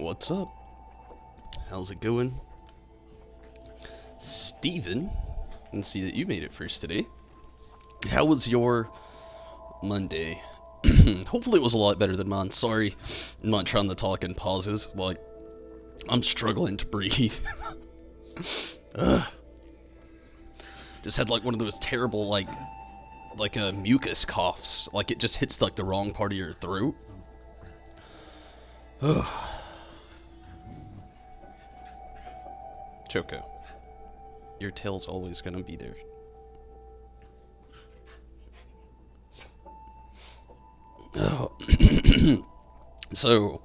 What's up? How's it going? Steven, and see that you made it first today. How was your Monday? Hopefully it was a lot better than mine. Sorry, I'm not trying to talk in pauses. Like, I'm struggling to breathe. Just had like one of those terrible like mucus coughs. Like it just hits like the wrong part of your throat. Choco, your tail's always gonna be there. Oh. So,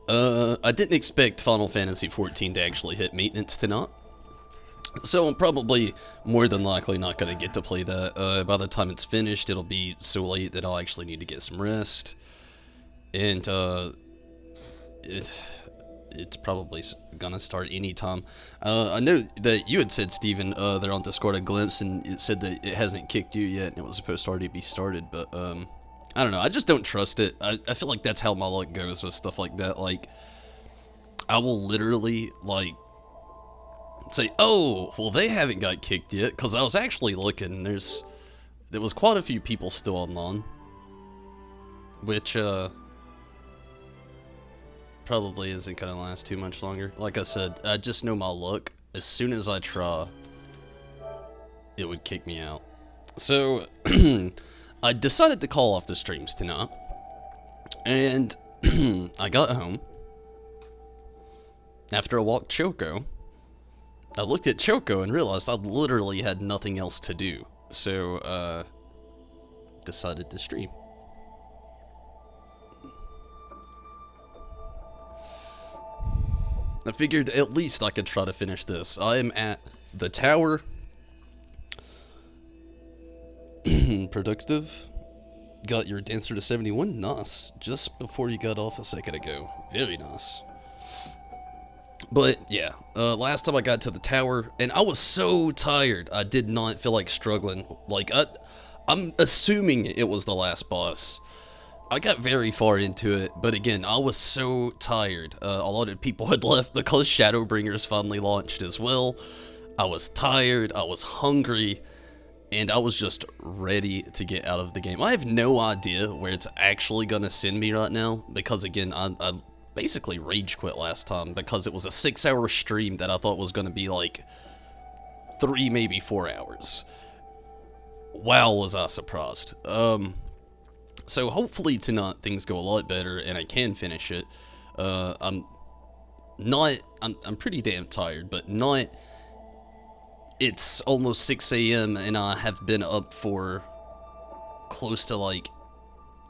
I didn't expect Final Fantasy XIV to actually hit maintenance tonight. So I'm probably more than likely not going to get to play that. By the time it's finished, it'll be so late that I'll actually need to get some rest. And, it's probably gonna start anytime. I know that you had said, Steven, there on Discord a glimpse, and it said that it hasn't kicked you yet, and it was supposed to already be started, but, I don't know, I just don't trust it. I feel like that's how my luck goes with stuff like that. Like, I will literally, like, say, oh, well, they haven't got kicked yet, because I was actually looking, there was quite a few people still online, which, probably isn't gonna last too much longer. Like I said, I just know my luck. As soon as I try, it would kick me out. So, I decided to call off the streams tonight. And, I got home. After I walked Choco, I looked at Choco and realized I literally had nothing else to do. So, decided to stream. I figured at least I could try to finish this. I am at the tower. Productive. Got your dancer to 71. Nice. Just before you got off a second ago. Very nice. But, yeah. Last time I got to the tower, and I was so tired. I did not feel like struggling. Like, I'm assuming it was the last boss. I got very far into it, but again, I was so tired. A lot of people had left because Shadowbringers finally launched as well. I was tired, I was hungry, and I was just ready to get out of the game. I have no idea where it's actually gonna send me right now, because again, I basically rage quit last time because it was a 6-hour stream that I thought was gonna be like 3, maybe 4 hours. Wow, was I surprised. So hopefully tonight things go a lot better and I can finish it. I'm pretty damn tired, but not, it's almost 6 a.m. and I have been up for close to like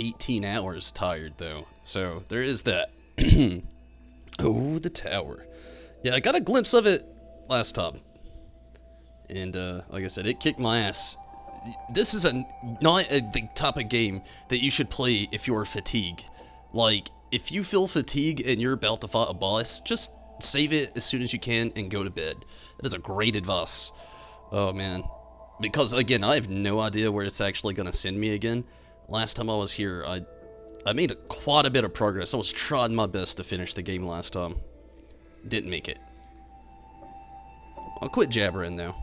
18 hours tired though. So there is that. Oh, the tower. Yeah, I got a glimpse of it last time. And like I said, it kicked my ass. This is not the type of game that you should play if you're fatigued. Like, if you feel fatigued and you're about to fight a boss, just save it as soon as you can and go to bed. That is a great advice. Oh, man. Because, again, I have no idea where it's actually going to send me again. Last time I was here, I made quite a bit of progress. I was trying my best to finish the game last time. Didn't make it. I'll quit jabbering, though.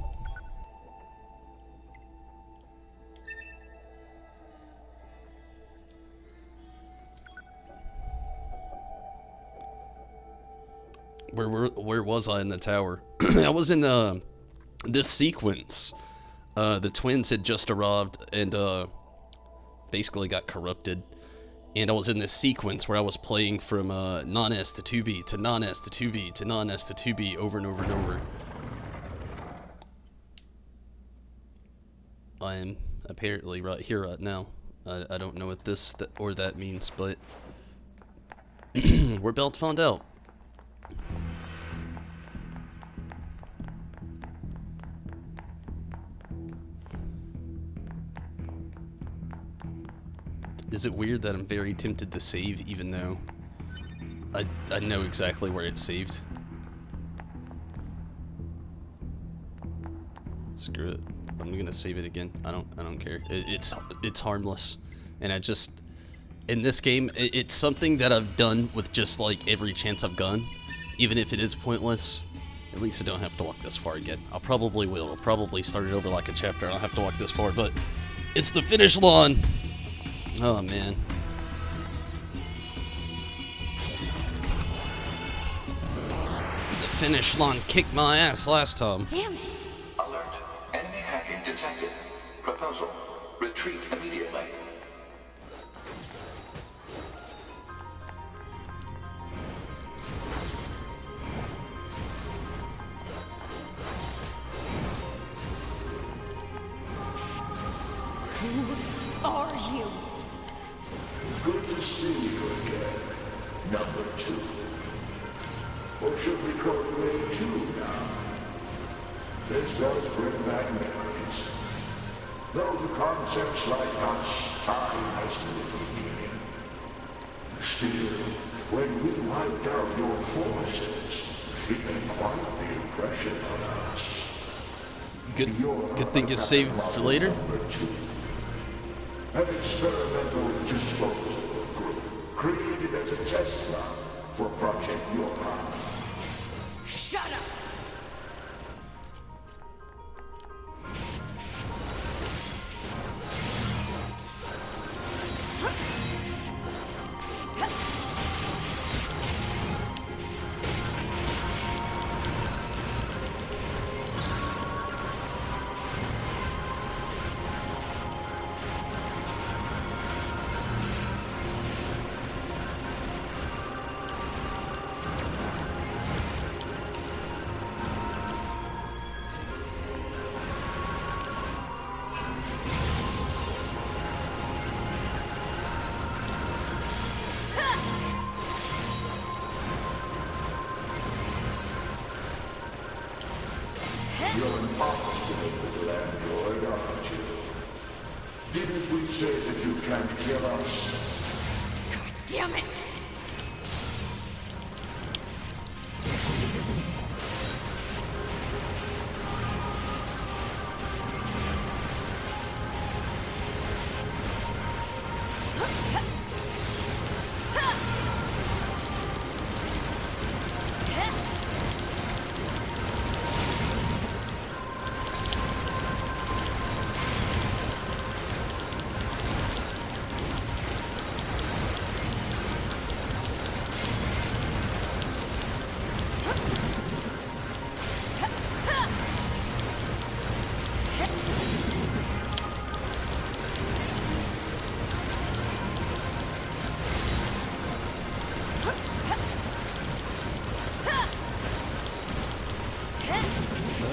Where was I in the tower? I was in this sequence. The twins had just arrived and basically got corrupted. And I was in this sequence where I was playing from non-S to 2B to non-S to 2B to non-S to 2B over and over and over. I am apparently right here right now. I don't know what this or that means, but we're about to find out. Is it weird that I'm very tempted to save even though I know exactly where it's saved? Screw it. I'm gonna save it again. I don't care. It's harmless. And in this game, it's something that I've done with just like every chance I've gotten, even if it is pointless. At least I don't have to walk this far again. I probably will. I'll probably start it over like a chapter. I don't have to walk this far, but it's the finish line. Oh man. The finish line kicked my ass last time. Damn it. Alert. Enemy hacking detected. Proposal. Retreat immediately. Who are you? Good to see you again, number 2. Or should we call you A2 now? This does bring back memories. Though to concepts like us, time has little meaning. Still, when we wiped out your forces, it made quite the impression on us. Good thing you saved for later. Number 2. An experimental disposable group created as a test run for Project Yorha. Shut up! You're an obstinate landlord, aren't you? Didn't we say that you can't kill us? Damn it!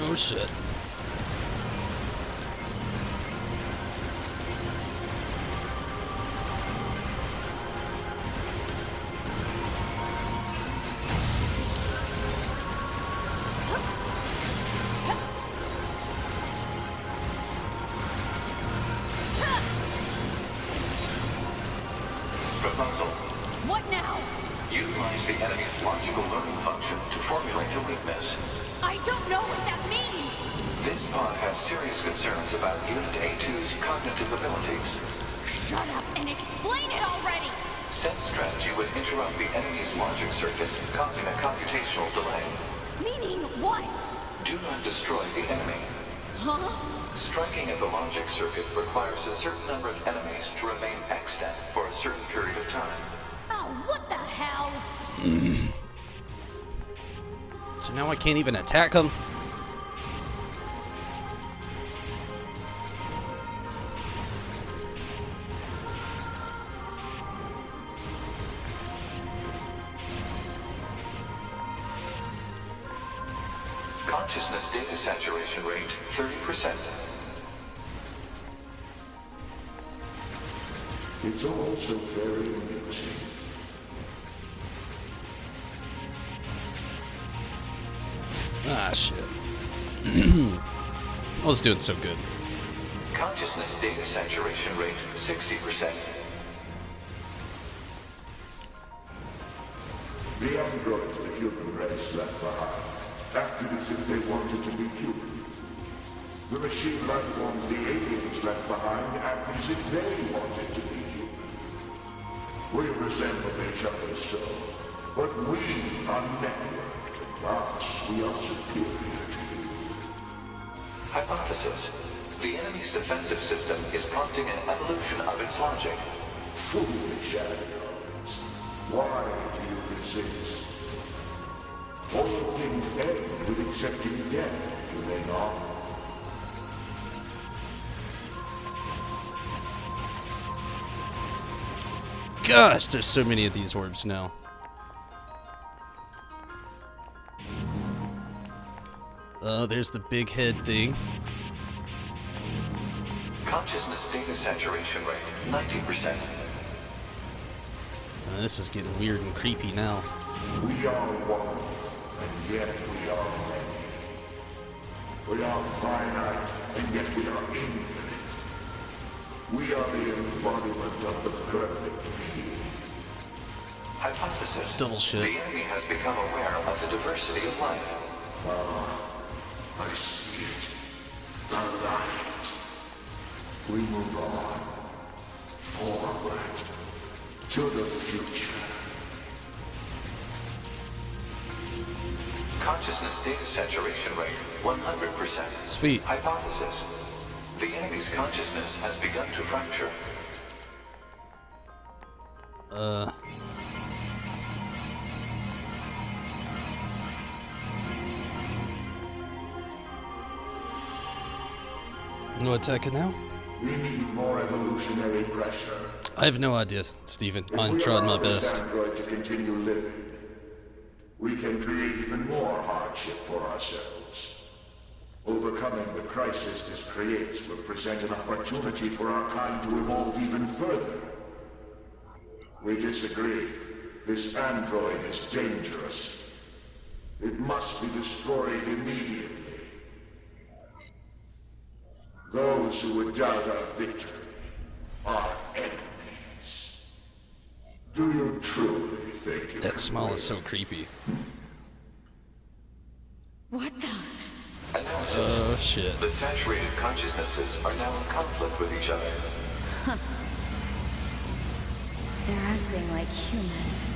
Oh shit. Proposal. What now? Utilize the enemy's logical learning function to formulate a weakness. I don't know what that means! This pod has serious concerns about Unit A2's cognitive abilities. Shut up and explain it already! Said strategy would interrupt the enemy's logic circuits, causing a computational delay. Meaning what? Do not destroy the enemy. Huh? Striking at the logic circuit requires a certain number of enemies to remain extant for a certain period of time. Oh, what the hell? So now I can't even attack him? Consciousness data saturation rate 30%. It's also very amusing. Ah, shit. I was doing so good. Consciousness data saturation rate 60%. The androids the human race left behind acted as if they wanted to be human. The machine life forms the aliens left behind acted as if they wanted to be human. We resemble each other so, but we are networked, and thus we are superior to you. Hypothesis. The enemy's defensive system is prompting an evolution of its logic. Foolish androids. Why do you resist? All things end with accepting death, do they not? Gosh, there's so many of these orbs now. There's the big head thing. Consciousness data saturation rate, 90%. This is getting weird and creepy now. We are one, and yet we are many. We are finite, and yet we are infinite. We are the embodiment of the perfect being. Hypothesis. Double shit. The enemy has become aware of the diversity of life. I see it. The light. We move on. Forward. To the future. Consciousness data saturation rate, 100%. Sweet. Hypothesis. The enemy's consciousness has begun to fracture. No attacking now? We need more evolutionary pressure. I have no idea, Steven. If I'm we trying my allow this best. android to continue living, we can create even more hardship for ourselves. Overcoming the crisis this creates will present an opportunity for our kind to evolve even further. We disagree. This android is dangerous. It must be destroyed immediately. Those who would doubt our victory are enemies. Do you truly think you That can smile win? is so creepy. What the? Analysis. Oh shit. The saturated consciousnesses are now in conflict with each other. They're acting like humans.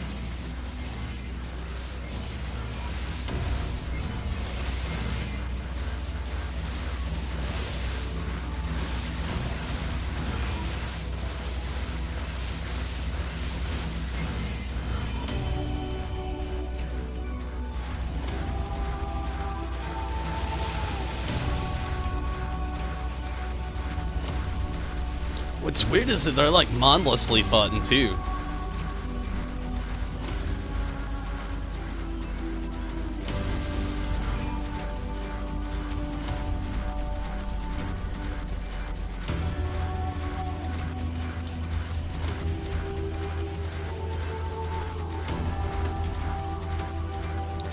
What's weird is that they're like mindlessly fighting too.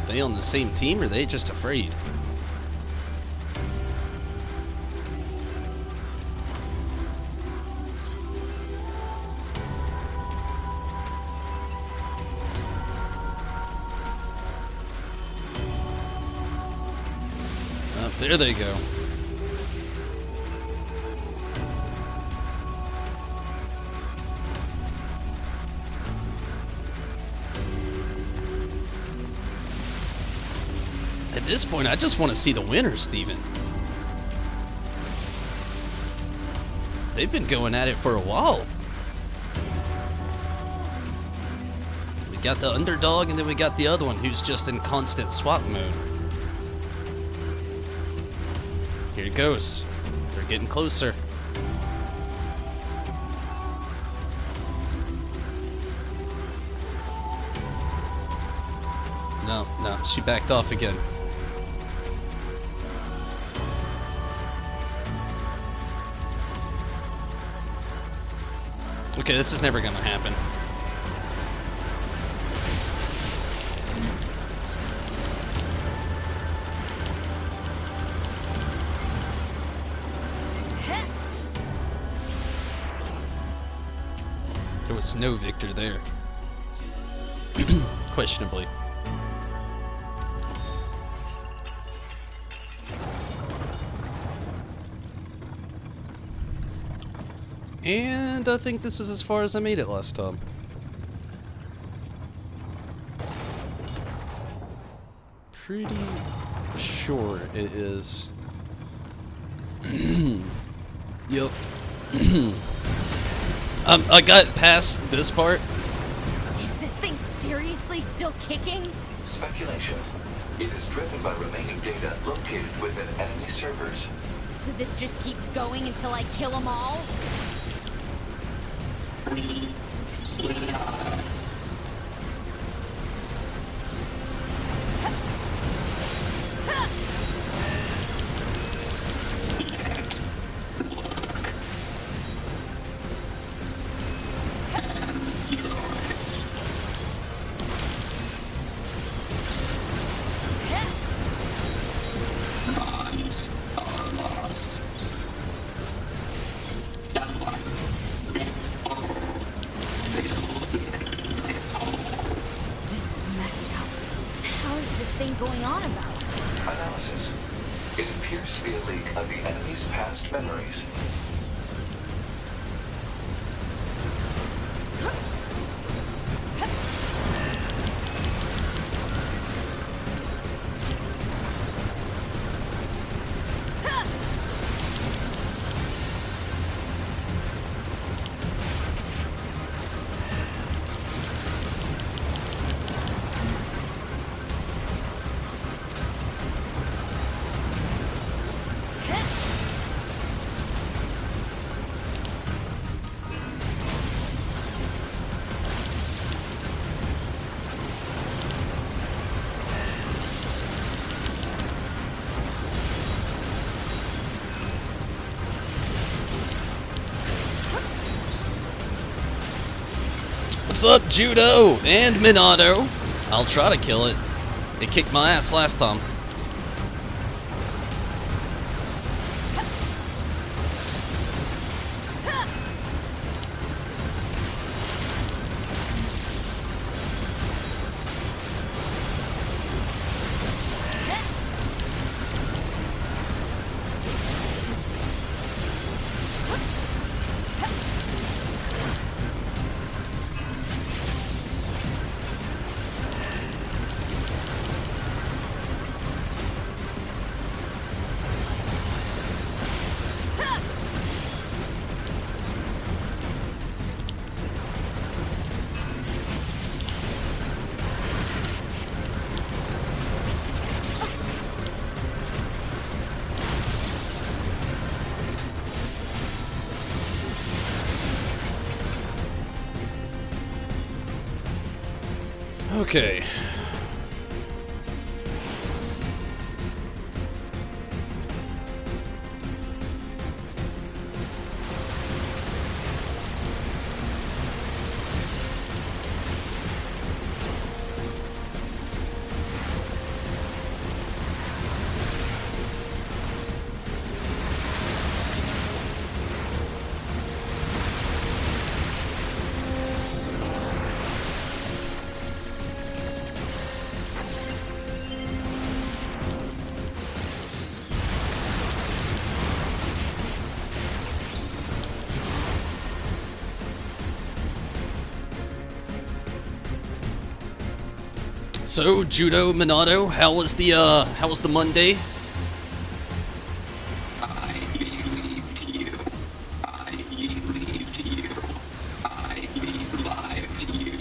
Are they on the same team or are they just afraid? There they go. At this point, I just want to see the winner, Steven. They've been going at it for a while. We got the underdog, and then we got the other one who's just in constant swap mode. Here it goes. They're getting closer. No, she backed off again. Okay, this is never gonna happen. There was no victor there. Questionably. And I think this is as far as I made it last time. pretty sure it is. Yep. I got past this part. Is this thing seriously still kicking? Speculation. It is driven by remaining data located within enemy servers. So this just keeps going until I kill them all? This is messed up. How is this thing going on about? Analysis. It appears to be a leak of the enemy's past memories. What's up, Judo and Minato? I'll try to kill it. It kicked my ass last time. Okay. So, Judo, Minato, how was the Monday? I believed you. I believed you. I believed you.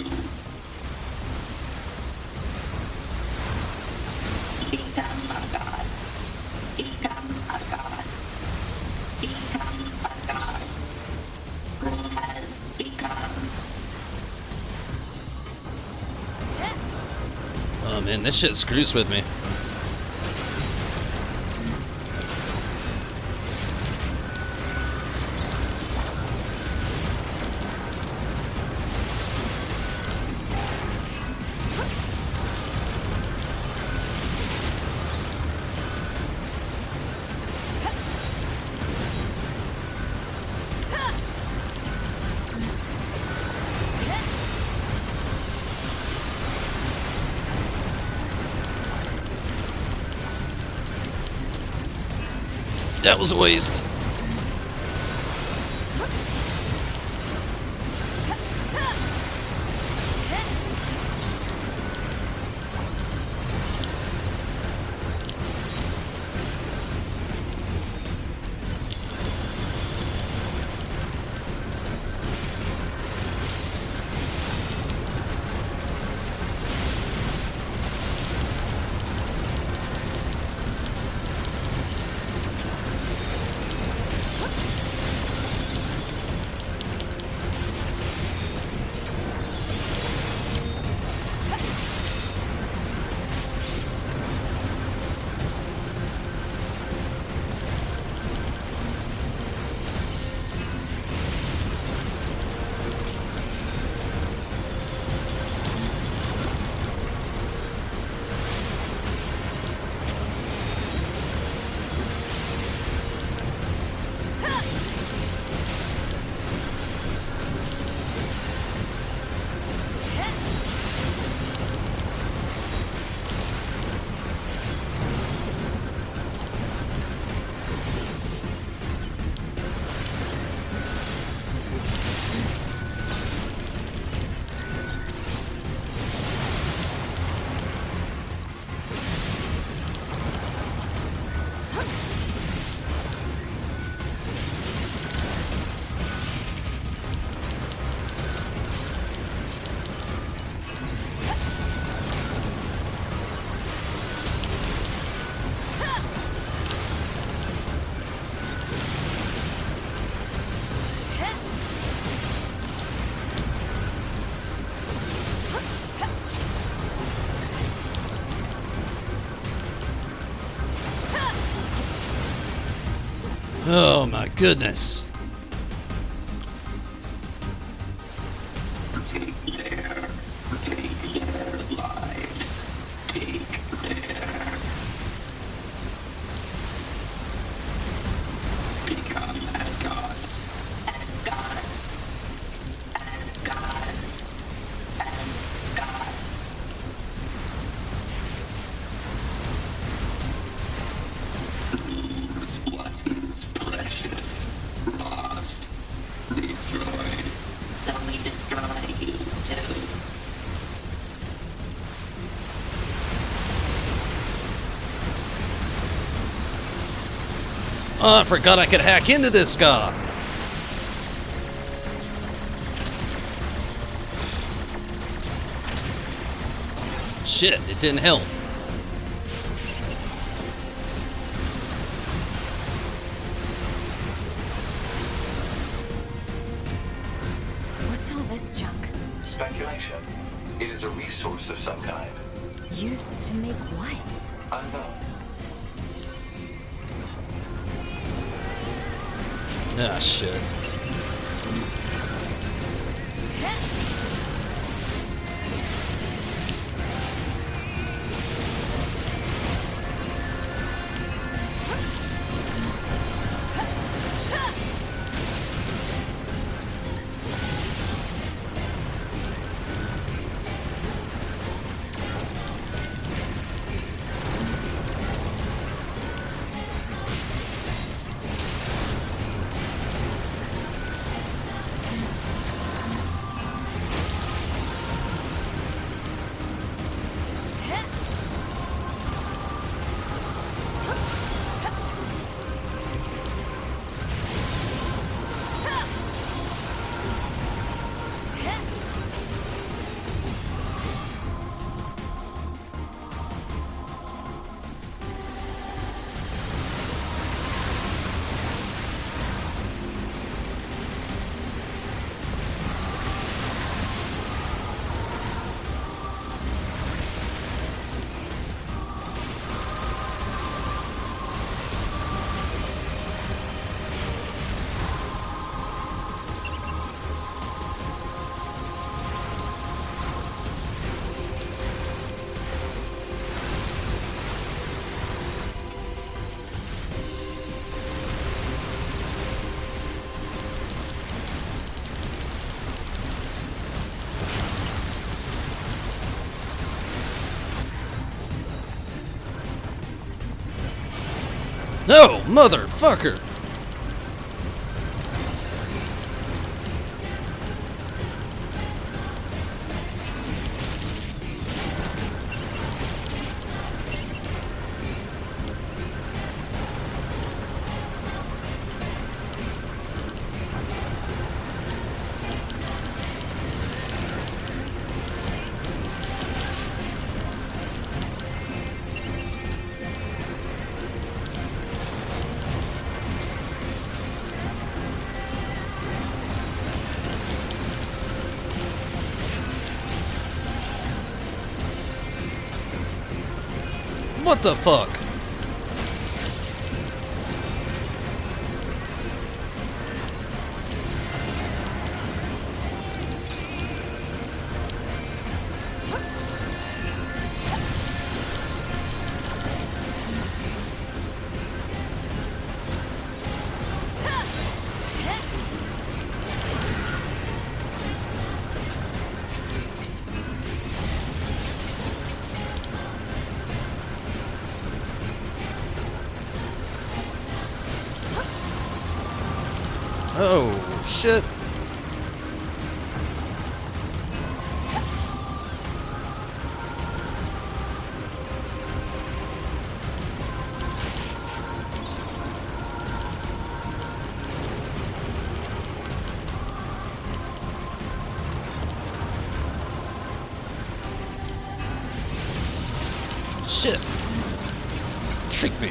Become a god. Become a god. Become a god. Who has become? Oh man, this shit screws with me. That was a waste. Oh my goodness. Take their lives. Take their. Become as gods. As gods. As gods. As gods. Lose what is precious. Lost. Destroyed. So we destroy you too. Oh, I forgot I could hack into this guy. Shit, it didn't help. What's all this junk? Speculation. It is a resource of some kind. Used to make what? Unknown. Ah, shit. No, motherfucker! What the fuck? Oh, shit. Shit. Trick me.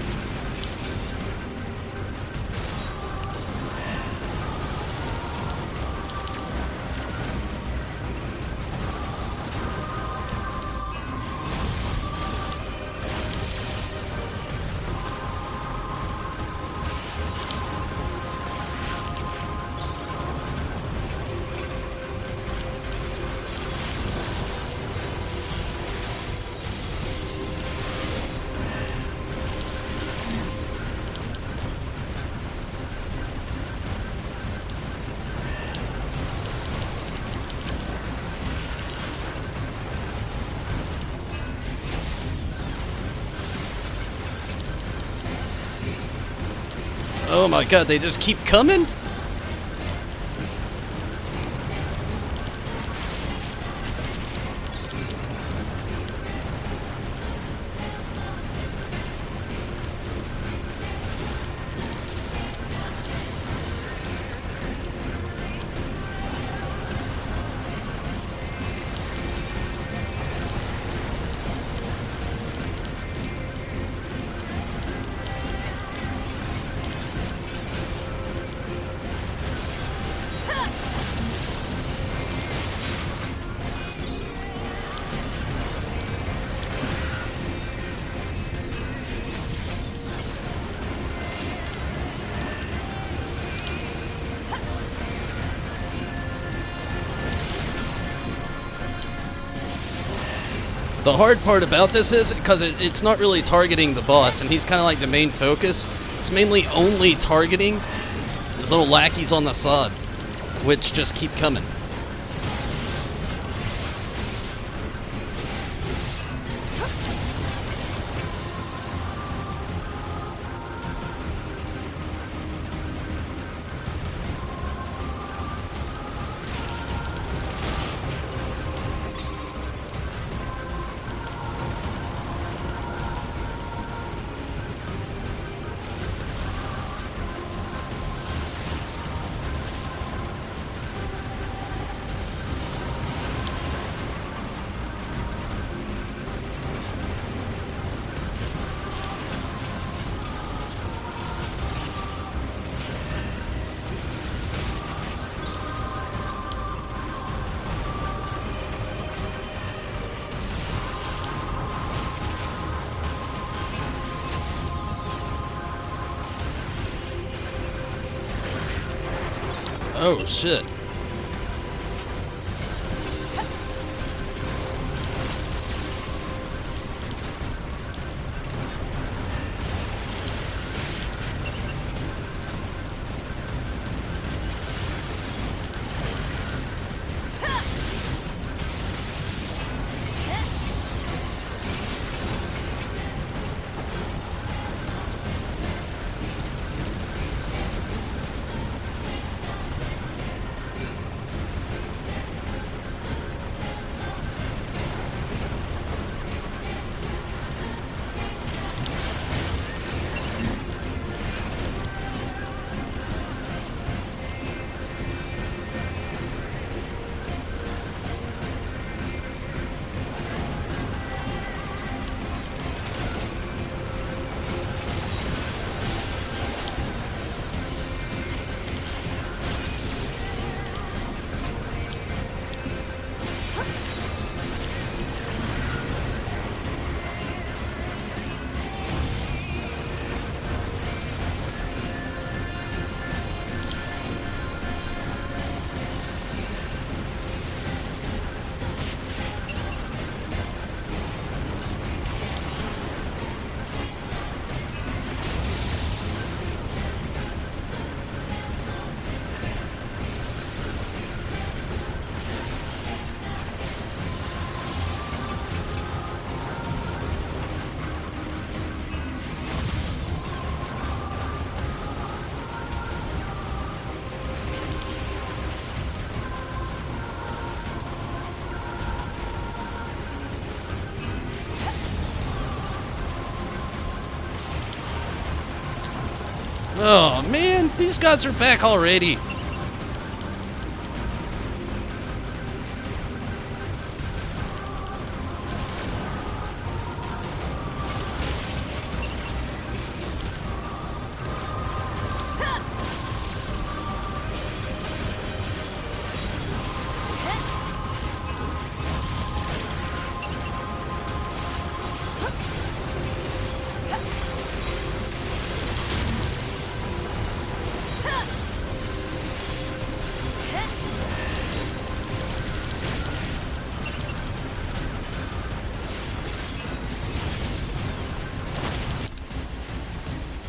Oh my god, they just keep coming? The hard part about this is, because it's not really targeting the boss, and he's kind of like the main focus, it's mainly only targeting these little lackeys on the side, which just keep coming. Oh shit. Oh man, these guys are back already.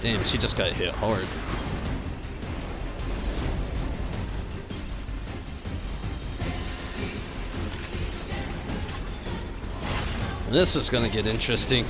Damn, she just got hit hard. This is gonna get interesting.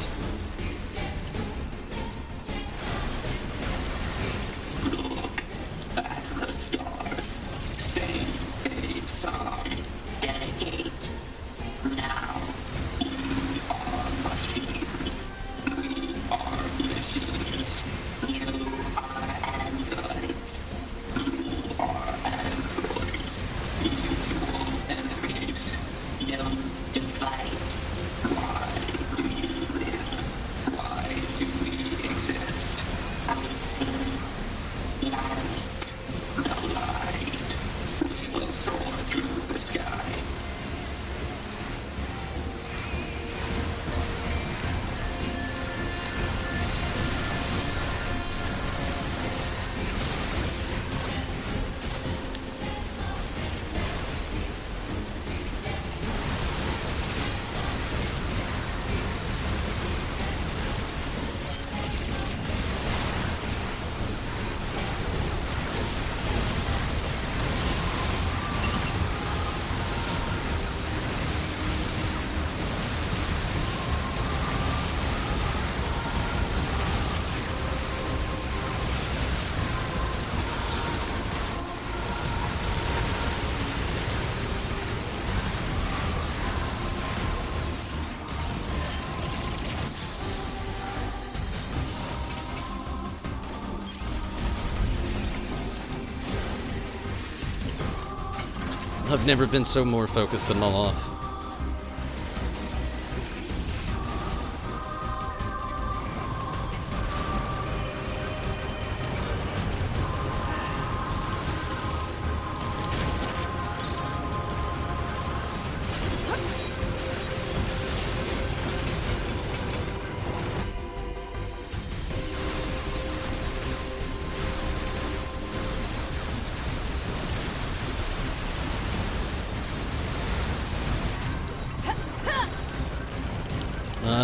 I've never been so more focused in my life.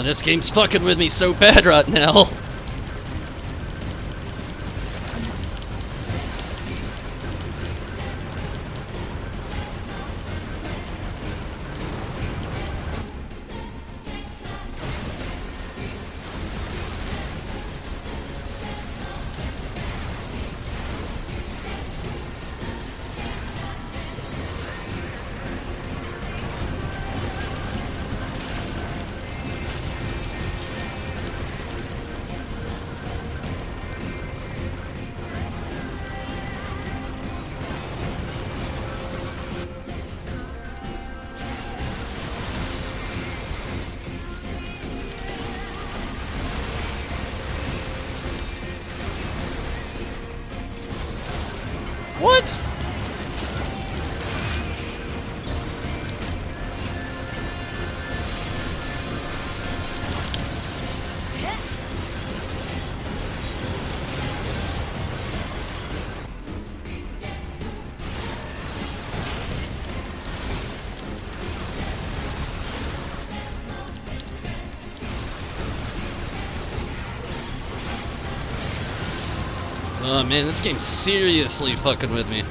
This game's fucking with me so bad right now. What? Oh man, this game's seriously fucking with me.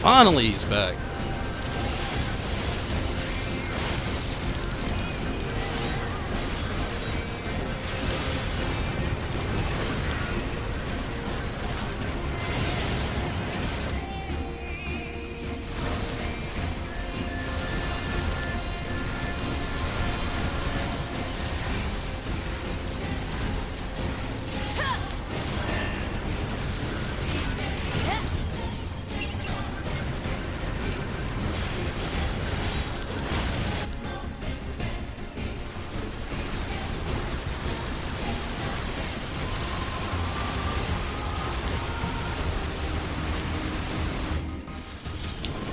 Finally, he's back.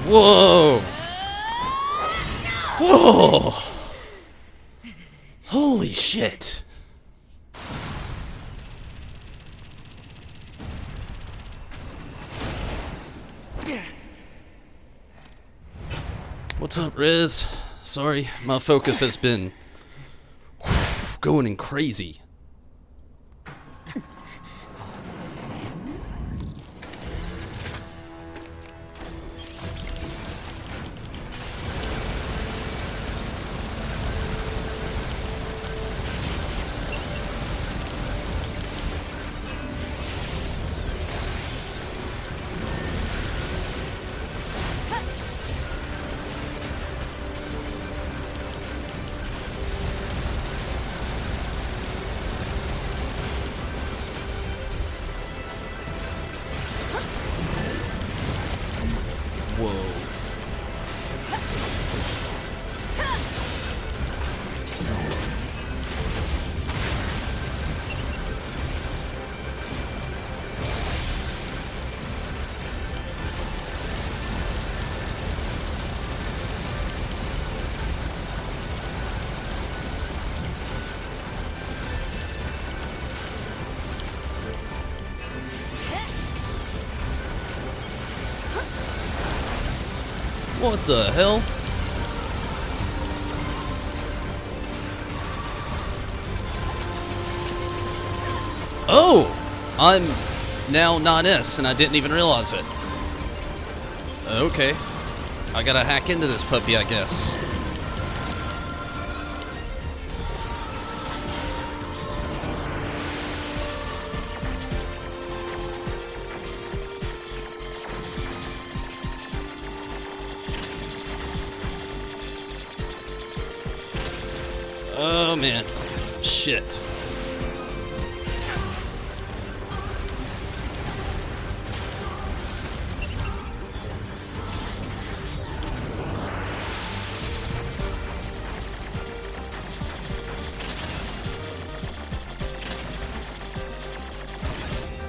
Whoa! Whoa! Holy shit! What's up, Riz? Sorry, my focus has been going crazy. What the hell? Oh! I'm now non-S and I didn't even realize it. Okay. I gotta hack into this puppy, I guess. Oh man. Shit.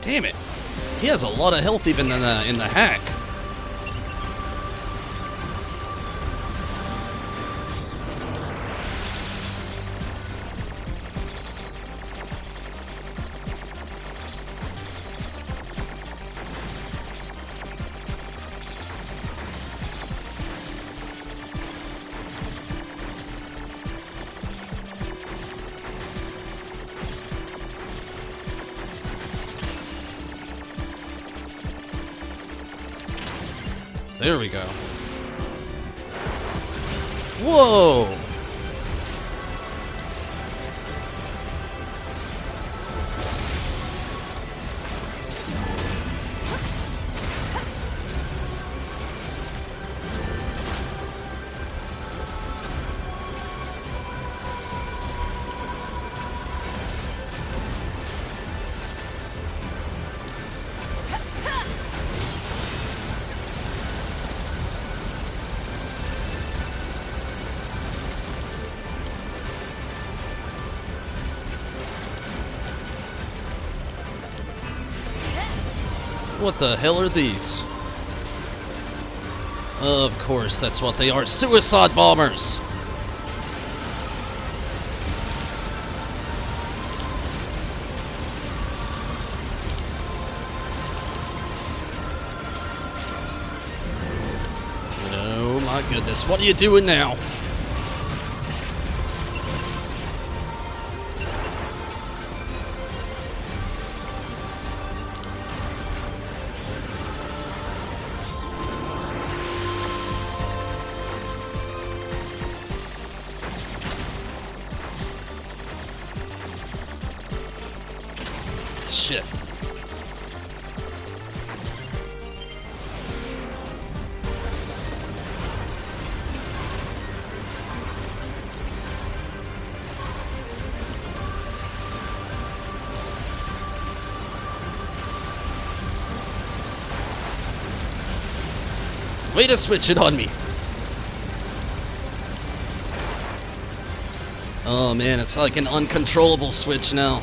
Damn it. He has a lot of health even in the hack. There we go. Whoa! What the hell are these? Of course, that's what they are. Suicide bombers! Oh my goodness, what are you doing now? Shit. Way to switch it on me. Oh man, it's like an uncontrollable switch now.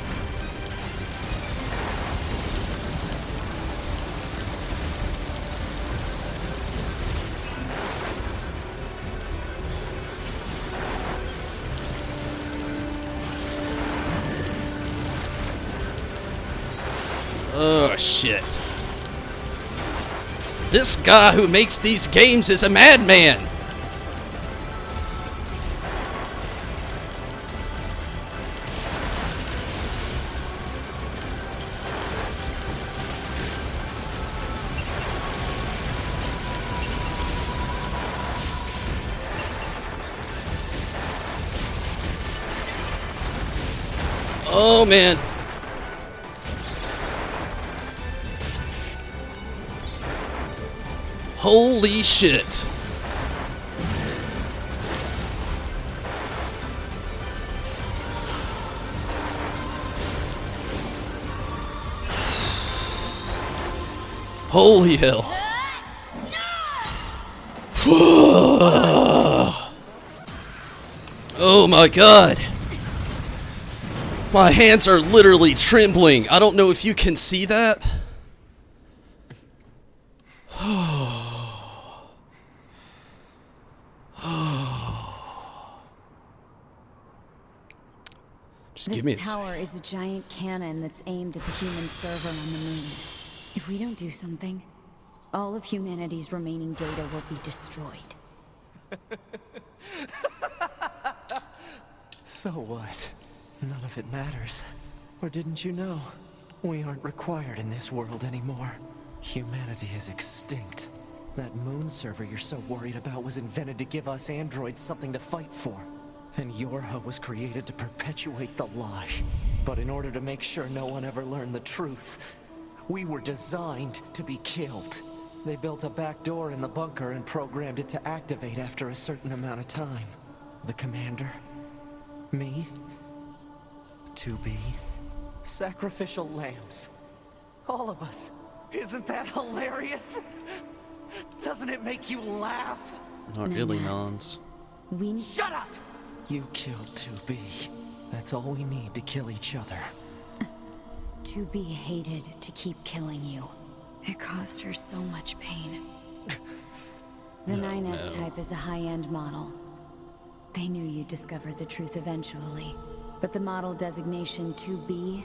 Oh, shit. This guy who makes these games is a madman! Oh, man. Holy shit. Holy hell. Oh my god. My hands are literally trembling. I don't know if you can see that. Just give me a This tower is a giant cannon that's aimed at the human server on the moon. If we don't do something, all of humanity's remaining data will be destroyed. So what? None of it matters. Or didn't you know? We aren't required in this world anymore. Humanity is extinct. That moon server you're so worried about was invented to give us androids something to fight for. And Yorha was created to perpetuate the lie. But in order to make sure no one ever learned the truth, we were designed to be killed. They built a back door in the bunker and programmed it to activate after a certain amount of time. The commander, me, 2B, sacrificial lambs. All of us. Isn't that hilarious? Doesn't it make you laugh? Not really, Nons. Shut up! You killed 2B. That's all we need to kill each other. 2B hated to keep killing you. It caused her so much pain. The 9S type is a high-end model. They knew you'd discover the truth eventually. But the model designation 2B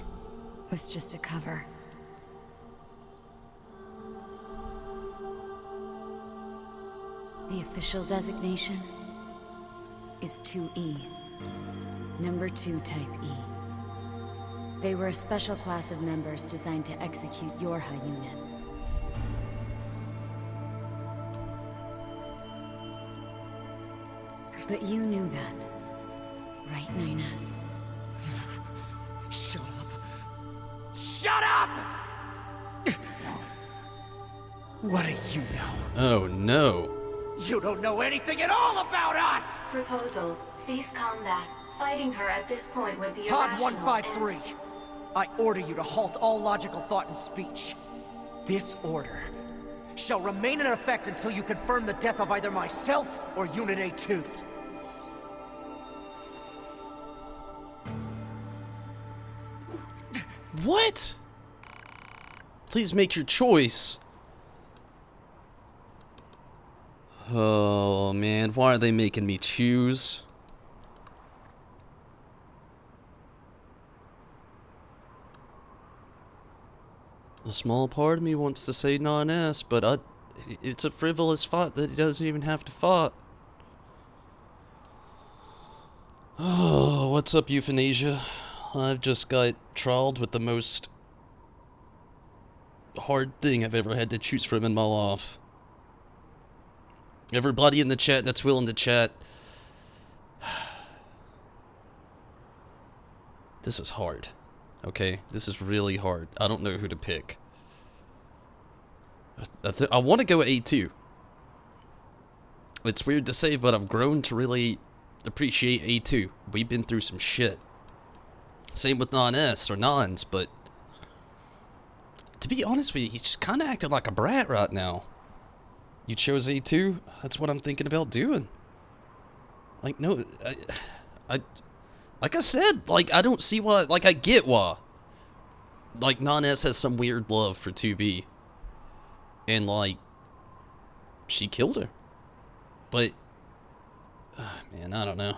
was just a cover. The official designation is 2E. Number 2 type E. They were a special class of members designed to execute Yorha units. But you knew that, right, 9S? Shut up! Shut up! What do you know? Oh no. You don't know anything at all about us! Proposal. Cease combat. Fighting her at this point would be Pod irrational 153. I order you to halt all logical thought and speech. This order shall remain in effect until you confirm the death of either myself or Unit A2. What? Please make your choice. Oh man, why are they making me choose? A small part of me wants to say non-S, but it's a frivolous thought that he doesn't even have to fight. Oh, what's up, euthanasia? I've just got trialed with the most hard thing I've ever had to choose from in my life. Everybody in the chat that's willing to chat. This is hard. Okay? This is really hard. I don't know who to pick. I want to go with A2. It's weird to say, but I've grown to really appreciate A2. We've been through some shit. Same with non-S or nons, but to be honest with you, he's just kind of acting like a brat right now. You chose A2? That's what I'm thinking about doing. Like, no, like I said, like, I don't see why, like, I get why. Like, non-S has some weird love for 2B. And, like, she killed her. But, man, I don't know.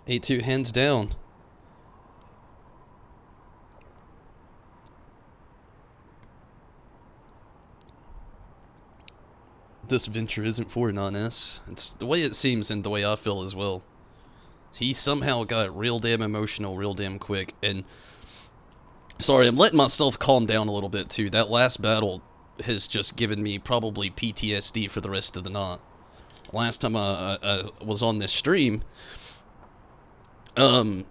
A2 hands down. This adventure isn't for non-S. It's the way it seems and the way I feel as well. He somehow got real damn emotional real damn quick, and sorry, I'm letting myself calm down a little bit too. That last battle has just given me probably PTSD for the rest of the night. Last time I was on this stream, I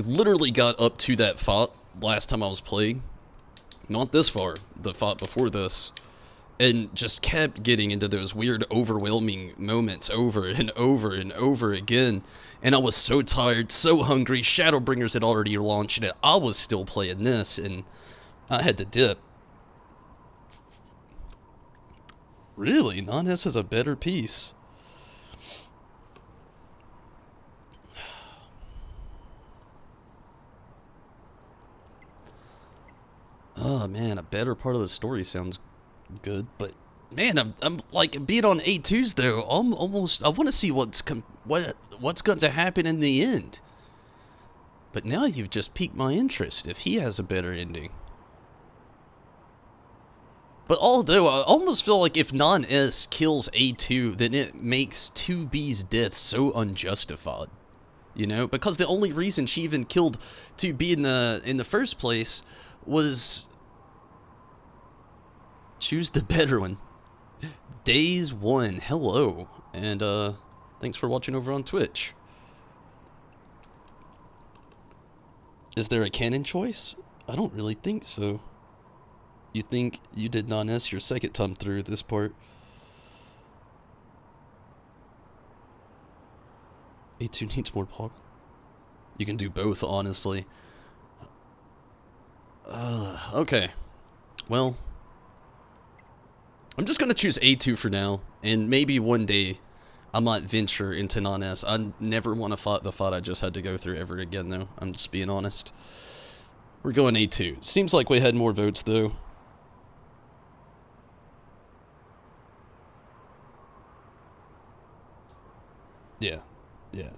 literally got up to that fight last time I was playing. Not this far, the fight before this. And just kept getting into those weird, overwhelming moments over and over and over again. And I was so tired, so hungry. Shadowbringers had already launched it. I was still playing this, and I had to dip. Really? Non-S is a better piece. Oh, man, a better part of the story sounds good, but man, I'm like being on A2s though. I'm almost, I want to see what's going to happen in the end. But now you've just piqued my interest. If he has a better ending, But although I almost feel like if non-S kills A2, then it makes 2B's death so unjustified. You know, because the only reason she even killed 2B in the first place was choose the better one. Days 1, hello, and thanks for watching over on Twitch. Is there a canon choice? I don't really think so. You think you did non-S your second time through this part? A2 needs more pog. You can do both, honestly. Okay. Well, I'm just gonna choose A2 for now, and maybe one day I might venture into non-S. I never want to fight the fight I just had to go through ever again, though. I'm just being honest. We're going A2. Seems like we had more votes, though. Yeah. Yeah.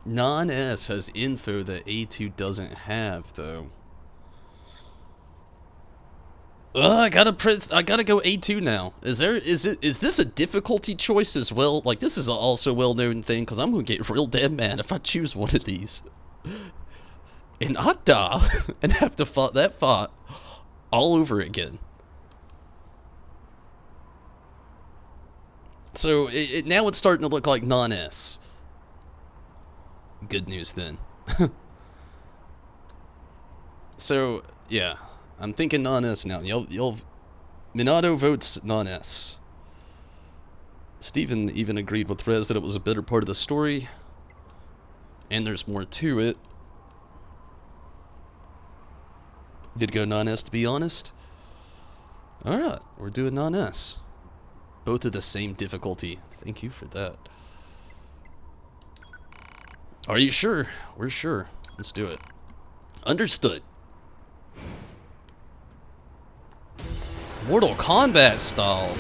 Non-S has info that A2 doesn't have, though. I gotta go A2 now. Is this a difficulty choice as well? Like, this is also a well-known thing, because I'm gonna get real damn mad if I choose one of these. And I die, and have to fight that fight all over again. So, now it's starting to look like non-S. Good news, then. So, yeah. I'm thinking non-S now. Minato votes non-S. Steven even agreed with Rez that it was a better part of the story. And there's more to it. Did go non-S, to be honest. Alright, we're doing non-S. Both of the same difficulty. Thank you for that. Are you sure? We're sure. Let's do it. Understood. Mortal Kombat style.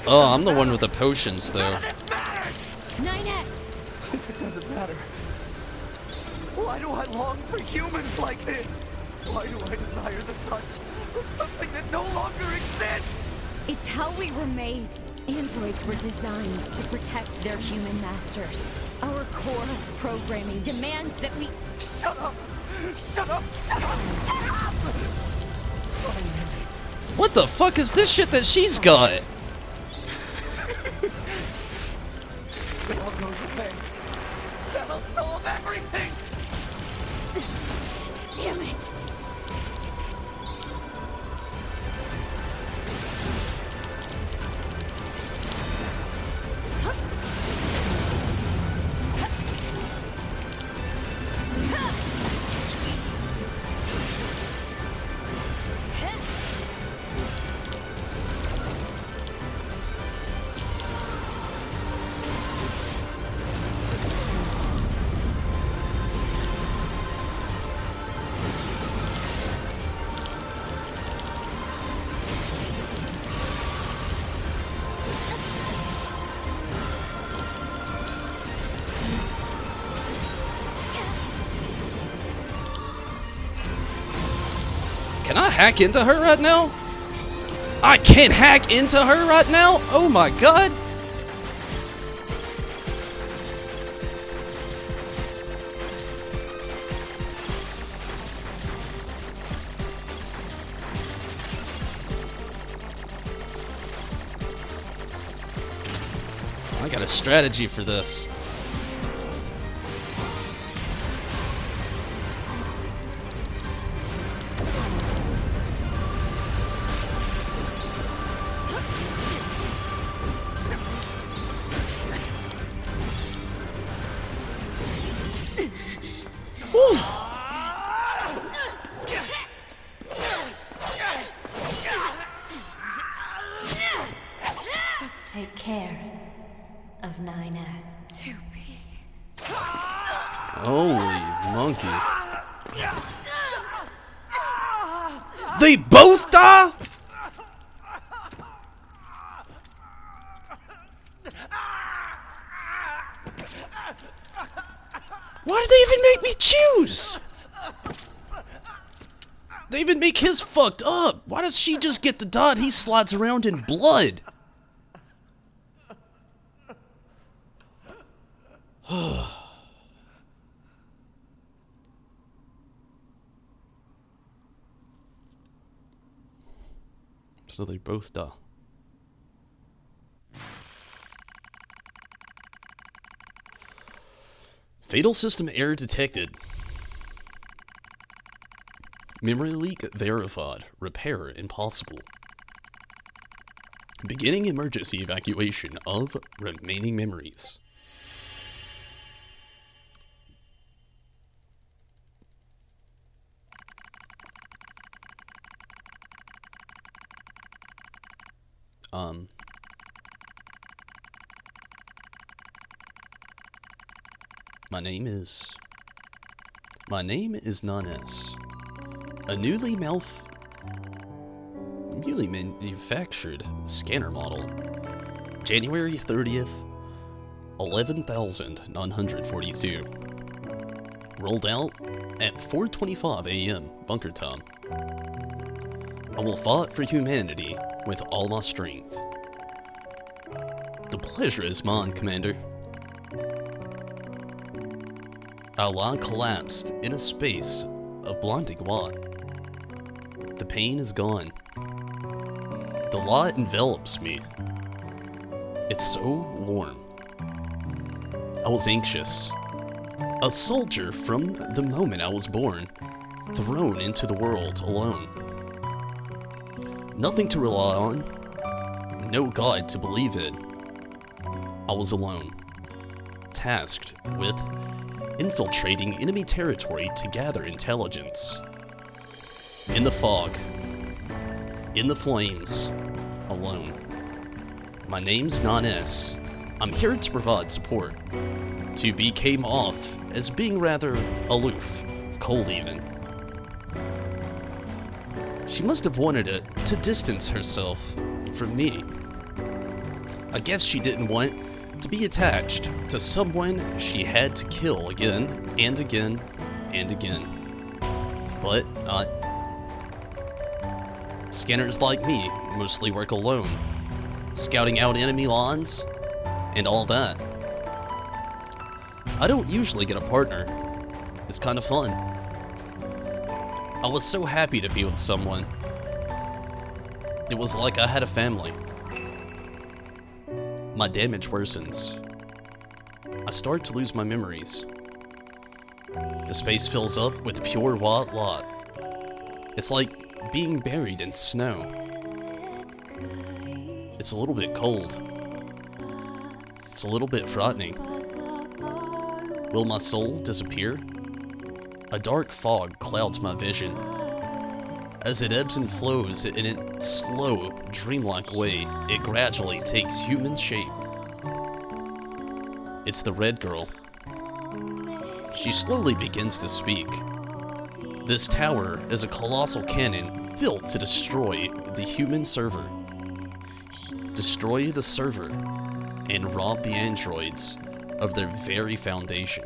Oh, I'm the one with the potions, though. 9S! If it doesn't matter, why do I long for humans like this? Why do I desire the touch of something that no longer exists? It's how we were made. Androids were designed to protect their human masters. Our core programming demands that we... Shut up! Shut up! Shut up! Shut up! What the fuck is this shit that she's got? It all goes away. That'll solve everything! Damn it! Can I hack into her right now? I can't hack into her right now? Oh my god! I got a strategy for this. Take care of 9S. 2B. Holy monkey. They both die? Why did they even make me choose? They even make his fucked up. Why does she just get the dot? He slides around in blood. So they both die. Fatal system error detected. Memory leak verified. Repair impossible. Beginning emergency evacuation of remaining memories. My name is Non-S. A newly manufactured scanner model. January 30th, 11,942. Rolled out at 4:25 a.m. bunker time. I will fight for humanity with all my strength. The pleasure is mine, Commander. Our line collapsed in a space of blinding light. The pain is gone. The light envelops me. It's so warm. I was anxious. A soldier from the moment I was born, thrown into the world alone. Nothing to rely on, no God to believe in. I was alone, tasked with infiltrating enemy territory to gather intelligence. In the fog, in the flames, alone. My name's Non-S. I'm here to provide support. To be came off as being rather aloof, cold even. She must have wanted it to distance herself from me. I guess she didn't want to be attached to someone she had to kill again and again and again. But not. Scanners like me mostly work alone, scouting out enemy lines and all that. I don't usually get a partner. It's kind of fun. I was so happy to be with someone. It was like I had a family. My damage worsens. I start to lose my memories. The space fills up with pure white light. It's like being buried in snow. It's a little bit cold. It's a little bit frightening. Will my soul disappear? A dark fog clouds my vision. As it ebbs and flows in a slow, dreamlike way, it gradually takes human shape. It's the red girl. She slowly begins to speak. This tower is a colossal cannon built to destroy the human server. Destroy the server and rob the androids of their very foundation.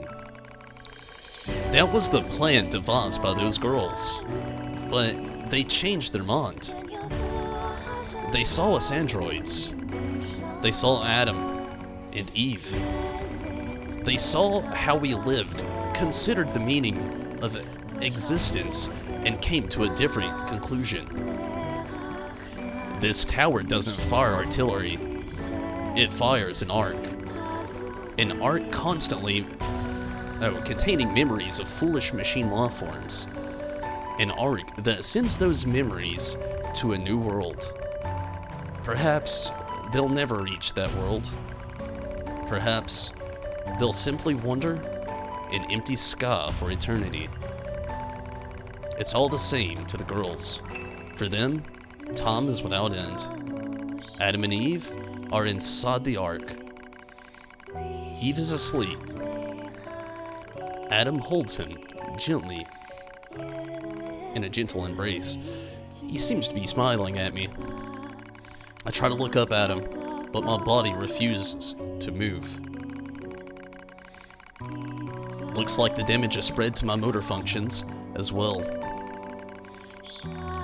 That was the plan devised by those girls, but they changed their mind. They saw us androids. They saw Adam and Eve. They saw how we lived, considered the meaning of existence, and came to a different conclusion. This tower doesn't fire artillery. It fires an arc. An arc constantly containing memories of foolish machine life forms. An arc that sends those memories to a new world. Perhaps they'll never reach that world. Perhaps they'll simply wander in empty sky for eternity. It's all the same to the girls. For them, time is without end. Adam and Eve are inside the ark. Eve is asleep. Adam holds him gently in a gentle embrace. He seems to be smiling at me. I try to look up at him, but my body refuses to move. Looks like the damage has spread to my motor functions as well.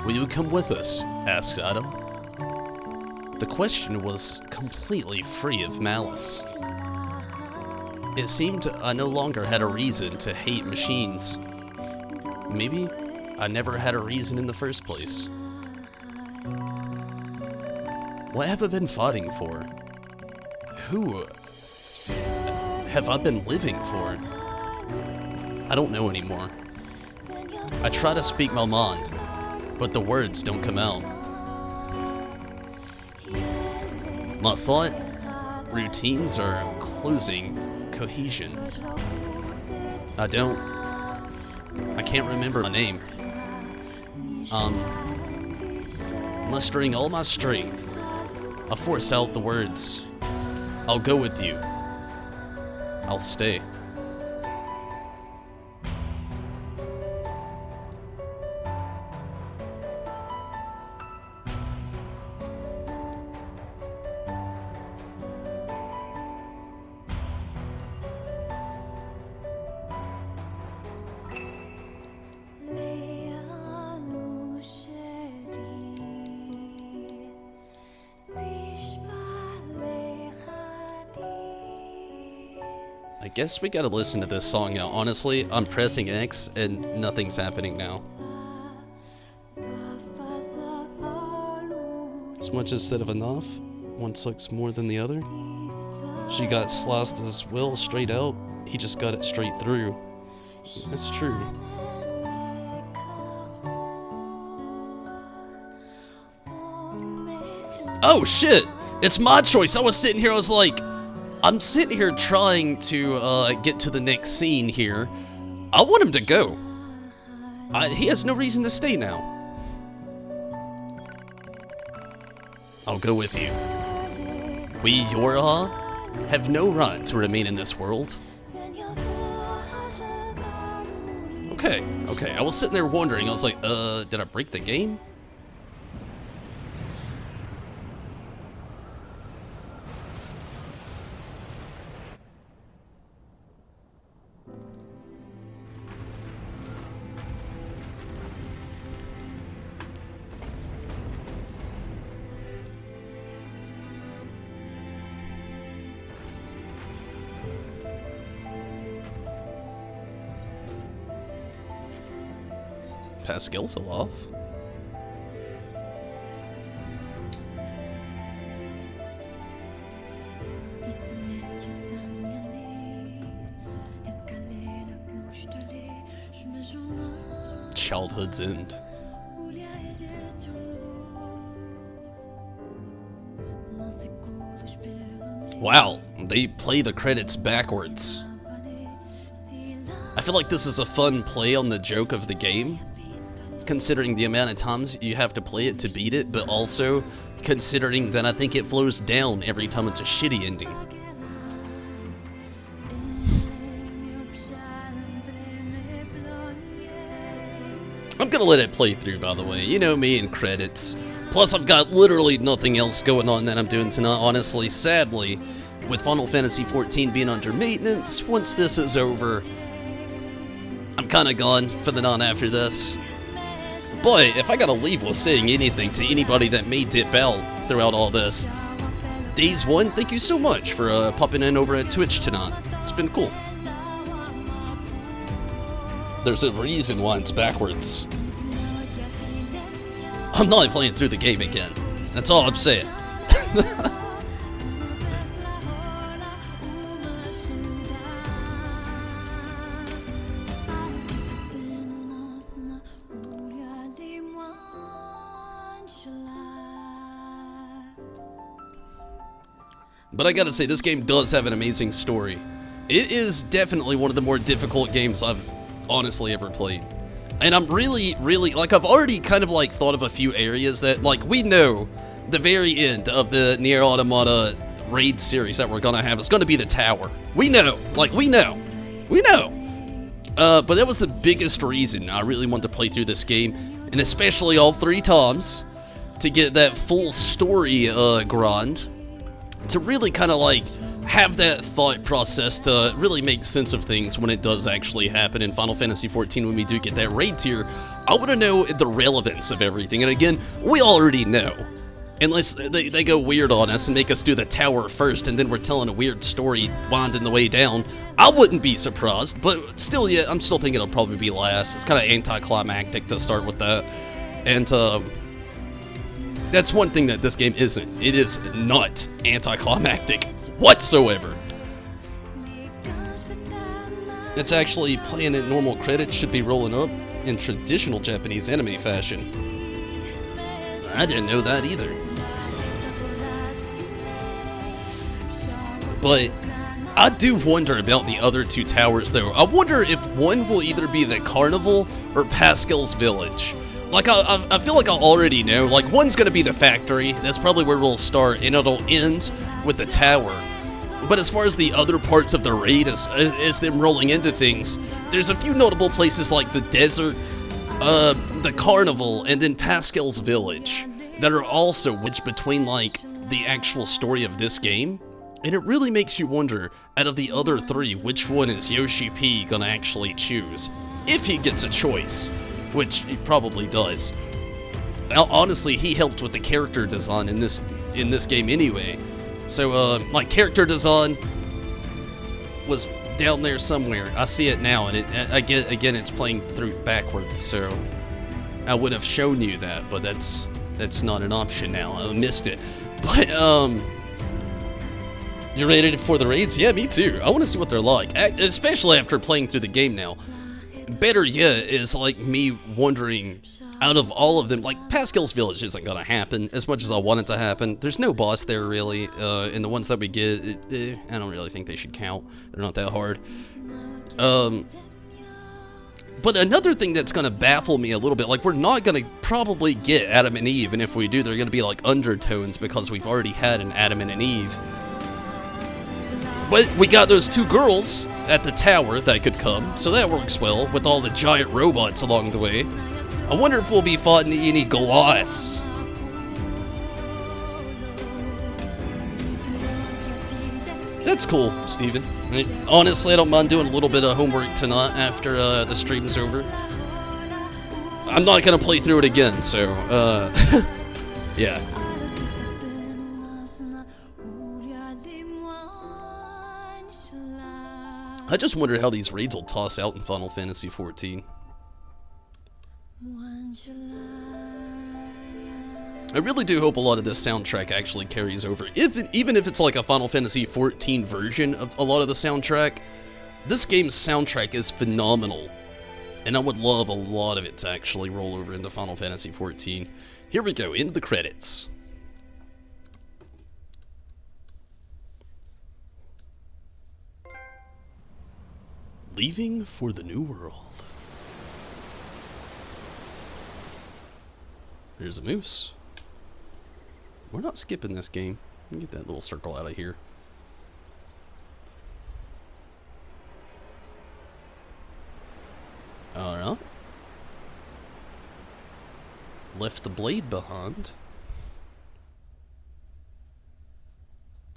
Will you come with us? Asked Adam. The question was completely free of malice. It seemed I no longer had a reason to hate machines. Maybe I never had a reason in the first place. What have I been fighting for? Who have I been living for? I don't know anymore. I try to speak my mind, but the words don't come out. My thought routines are losing cohesion. I can't remember my name. Mustering all my strength, I force out the words. I'll go with you. I'll stay. I guess we gotta listen to this song now. Honestly, I'm pressing X and nothing's happening now. As much instead of enough, one sucks more than the other. She got sliced as well straight out, he just got it straight through. That's true. Oh shit! It's my choice! I was sitting here, I was like, I'm sitting here trying to get to the next scene here. I want him to go. He has no reason to stay now. I'll go with you. We Yorha have no right to remain in this world. Okay. I was sitting there wondering, I was like, did I break the game? Pascal's off. Childhood's end. Wow, they play the credits backwards. I feel like this is a fun play on the joke of the game, considering the amount of times you have to play it to beat it, but also considering that I think it flows down every time it's a shitty ending. I'm gonna let it play through, by the way. You know me and credits. Plus, I've got literally nothing else going on that I'm doing tonight, honestly. Sadly, with Final Fantasy XIV being under maintenance, once this is over, I'm kinda gone for the night after this. But if I gotta leave with saying anything to anybody that may dip out throughout all this, Days One, thank you so much for popping in over at Twitch tonight. It's been cool. There's a reason why it's backwards. I'm not playing through the game again. That's all I'm saying. But I gotta say, this game does have an amazing story. It is definitely one of the more difficult games I've honestly ever played. And I'm really, like, I've already kind of, like, thought of a few areas that, like, we know the very end of the Nier Automata raid series that we're gonna have is gonna be the tower. We know. Like, we know. We know. But that was the biggest reason I really wanted to play through this game, and especially all 3 times, to get that full story grind, to really kind of, like, have that thought process to really make sense of things when it does actually happen in Final Fantasy XIV when we do get that raid tier. I want to know the relevance of everything, and again, we already know. Unless they go weird on us and make us do the tower first, and then we're telling a weird story winding the way down, I wouldn't be surprised, but still, yeah, I'm still thinking it'll probably be last. It's kind of anticlimactic to start with that, and that's one thing that this game isn't. It is not anticlimactic whatsoever. It's actually playing at normal credits should be rolling up in traditional Japanese anime fashion. I didn't know that either. But I do wonder about the other two towers, though. I wonder if one will either be the Carnival or Pascal's Village. Like, I feel like I already know. Like, one's going to be the factory. That's probably where we'll start, and it'll end with the tower. But as far as the other parts of the raid, as them rolling into things, there's a few notable places like the desert, the Carnival, and then Pascal's Village that are also wedged between, like, the actual story of this game. And it really makes you wonder, out of the other three, which one is Yoshi P gonna actually choose? If he gets a choice, which he probably does. Now, honestly, he helped with the character design in this game anyway. So, like, character design was down there somewhere. I see it now, and again, it's playing through backwards, so I would have shown you that, but that's not an option now. I missed it. But, you ready for the raids? Yeah, me too. I want to see what they're like, especially after playing through the game now. Better yet is, like, me wondering, out of all of them, like, Pascal's Village isn't gonna happen as much as I want it to happen. There's no boss there, really, and the ones that we get, I don't really think they should count. They're not that hard. But another thing that's gonna baffle me a little bit, like, we're not gonna probably get Adam and Eve, and if we do, they're gonna be, like, undertones, because we've already had an Adam and an Eve. But we got those two girls at the tower that could come, so that works well, with all the giant robots along the way. I wonder if we'll be fighting any Goliaths. That's cool, Steven. Honestly, I don't mind doing a little bit of homework tonight after the stream's over. I'm not gonna play through it again, so, yeah. I just wonder how these raids will toss out in Final Fantasy XIV. I really do hope a lot of this soundtrack actually carries over. Even if it's like a Final Fantasy XIV version of a lot of the soundtrack, this game's soundtrack is phenomenal. And I would love a lot of it to actually roll over into Final Fantasy XIV. Here we go, into the credits. Leaving for the New World. There's a moose. We're not skipping this game. Let me get that little circle out of here. Alright. Left the blade behind.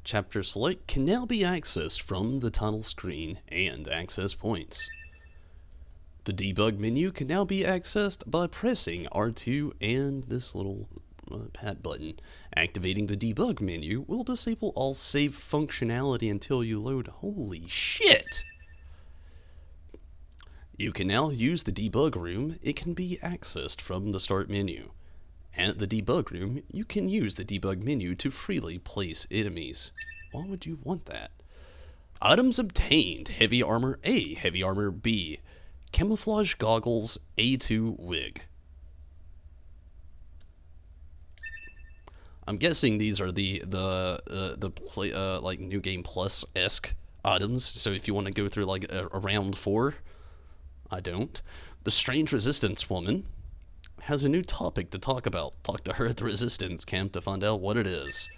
Chapter select can now be accessed from the title screen and access points. The debug menu can now be accessed by pressing R2 and this little pad button. Activating the debug menu will disable all save functionality until you load. Holy shit! You can now use the debug room. It can be accessed from the start menu. At the debug room, you can use the debug menu to freely place enemies. Why would you want that? Items obtained: Heavy Armor A, Heavy Armor B, Camouflage Goggles A2 Wig. I'm guessing these are the like New Game Plus-esque items, so if you want to go through like a round 4, I don't. The Strange Resistance Woman has a new topic to talk about. Talk to her at the Resistance camp to find out what it is.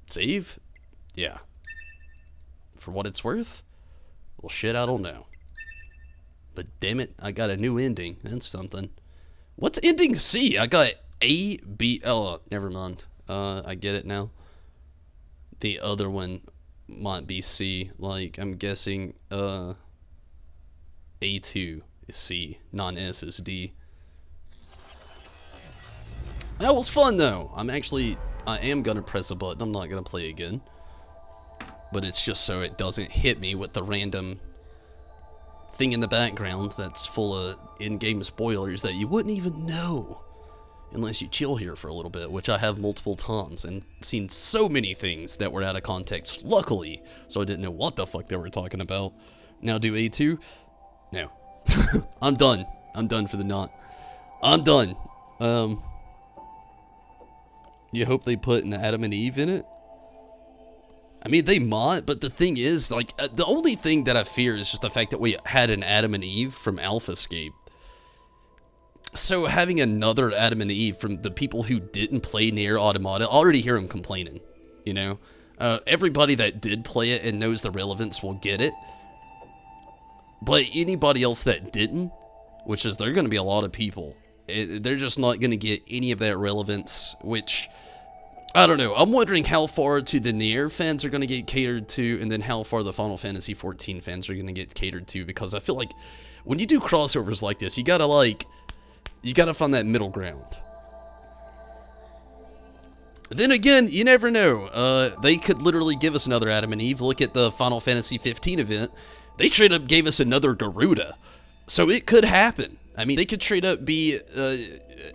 Save? Yeah. For what it's worth? Well, shit, I don't know. But damn it, I got a new ending. That's something. What's ending C? I got A, B, oh, never mind. I get it now. The other one might be C. Like, I'm guessing, A2 is C, non-S is D. That was fun, though. I am gonna press a button. I'm not gonna play again. But it's just so it doesn't hit me with the random thing in the background that's full of in-game spoilers that you wouldn't even know unless you chill here for a little bit, which I have multiple times and seen so many things that were out of context, luckily, so I didn't know what the fuck they were talking about. Now do A2? No. I'm done. I'm done for the night. I'm done. You hope they put an Adam and Eve in it? I mean, they might, but the thing is, like, the only thing that I fear is just the fact that we had an Adam and Eve from AlphaScape. So having another Adam and Eve from the people who didn't play Nier Automata, I already hear them complaining, you know? Everybody that did play it and knows the relevance will get it. But anybody else that didn't, which is there are going to be a lot of people, they're just not going to get any of that relevance, which, I don't know. I'm wondering how far to the Nier fans are going to get catered to, and then how far the Final Fantasy XIV fans are going to get catered to, because I feel like when you do crossovers like this, you gotta find that middle ground. Then again, you never know. They could literally give us another Adam and Eve. Look at the Final Fantasy 15 event. They straight up gave us another Garuda. So it could happen. I mean, they could straight up be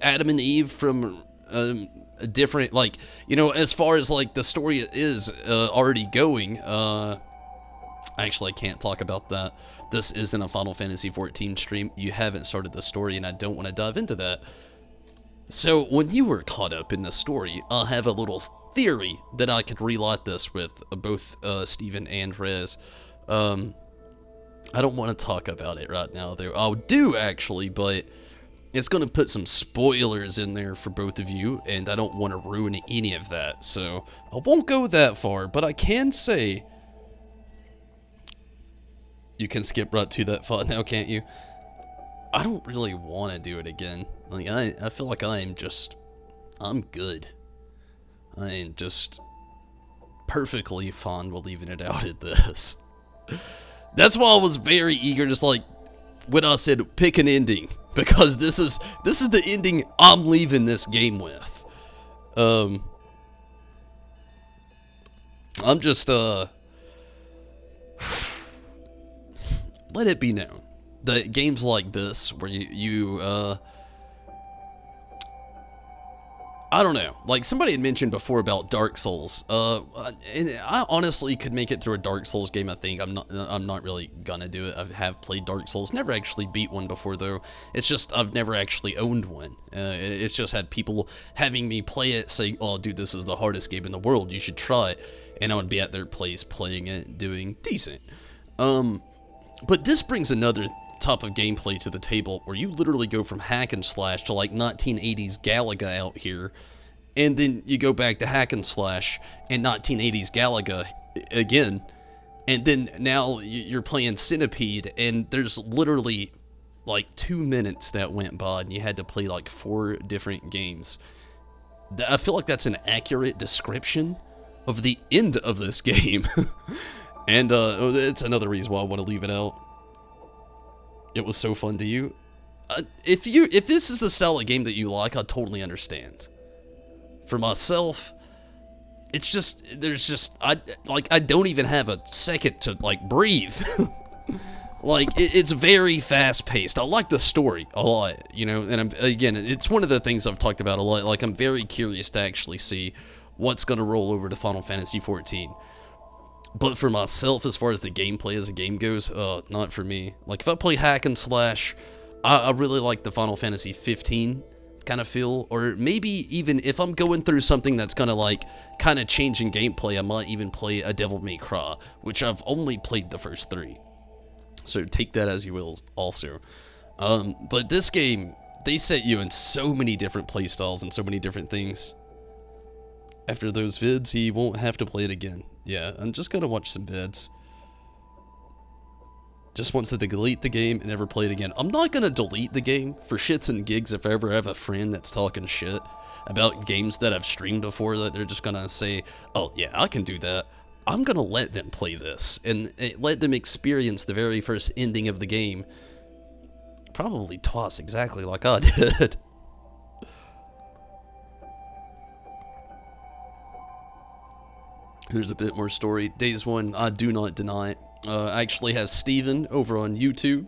Adam and Eve from a different, like, you know, as far as, like, the story is already going. Actually, I can't talk about that. This isn't a Final Fantasy XIV stream. You haven't started the story, and I don't want to dive into that. So, when you were caught up in the story, I have a little theory that I could relight this with both Steven and Rez. I don't want to talk about it right now, though. I do, actually, but it's going to put some spoilers in there for both of you, and I don't want to ruin any of that. So, I won't go that far, but I can say... You can skip right to that thought now, can't you? I don't really want to do it again. Like, I feel like I'm good. I am just perfectly fine with leaving it out at this. That's why I was very eager, just like when I said pick an ending, because this is the ending I'm leaving this game with. I'm just let it be known that games like this, where you I don't know, like somebody had mentioned before about Dark Souls, and I honestly could make it through a Dark Souls game. I think I'm not really gonna do it. I have played Dark Souls, never actually beat one before though. It's just I've never actually owned one. It's just had people having me play it, saying, "Oh, dude, this is the hardest game in the world. You should try it," and I would be at their place playing it, doing decent. But this brings another type of gameplay to the table where you literally go from hack and slash to like 1980s Galaga out here, and then you go back to hack and slash and 1980s Galaga again, and then now you're playing Centipede, and there's literally like 2 minutes that went by and you had to play like 4 different games. I feel like that's an accurate description of the end of this game. And it's another reason why I want to leave it out. It was so fun to you. If this is the style of game that you like, I totally understand. For myself, it's just I don't even have a second to like breathe. Like it's very fast paced. I like the story a lot, you know. And again, it's one of the things I've talked about a lot. Like I'm very curious to actually see what's gonna roll over to Final Fantasy XIV. But for myself, as far as the gameplay as a game goes, not for me. Like, if I play hack and slash, I really like the Final Fantasy 15 kind of feel. Or maybe even if I'm going through something that's gonna, like, kind of change in gameplay, I might even play a Devil May Cry, which I've only played the first 3. So take that as you will, also. But this game, they set you in so many different playstyles and so many different things. After those vids, he won't have to play it again. Yeah, I'm just gonna watch some vids. Just wants to delete the game and never play it again. I'm not gonna delete the game for shits and gigs if I ever have a friend that's talking shit about games that I've streamed before, that they're just gonna say, "Oh yeah, I can do that." I'm gonna let them play this and let them experience the very first ending of the game. Probably twice, exactly like I did. There's a bit more story. Days 1, I do not deny it. I actually have Steven over on YouTube,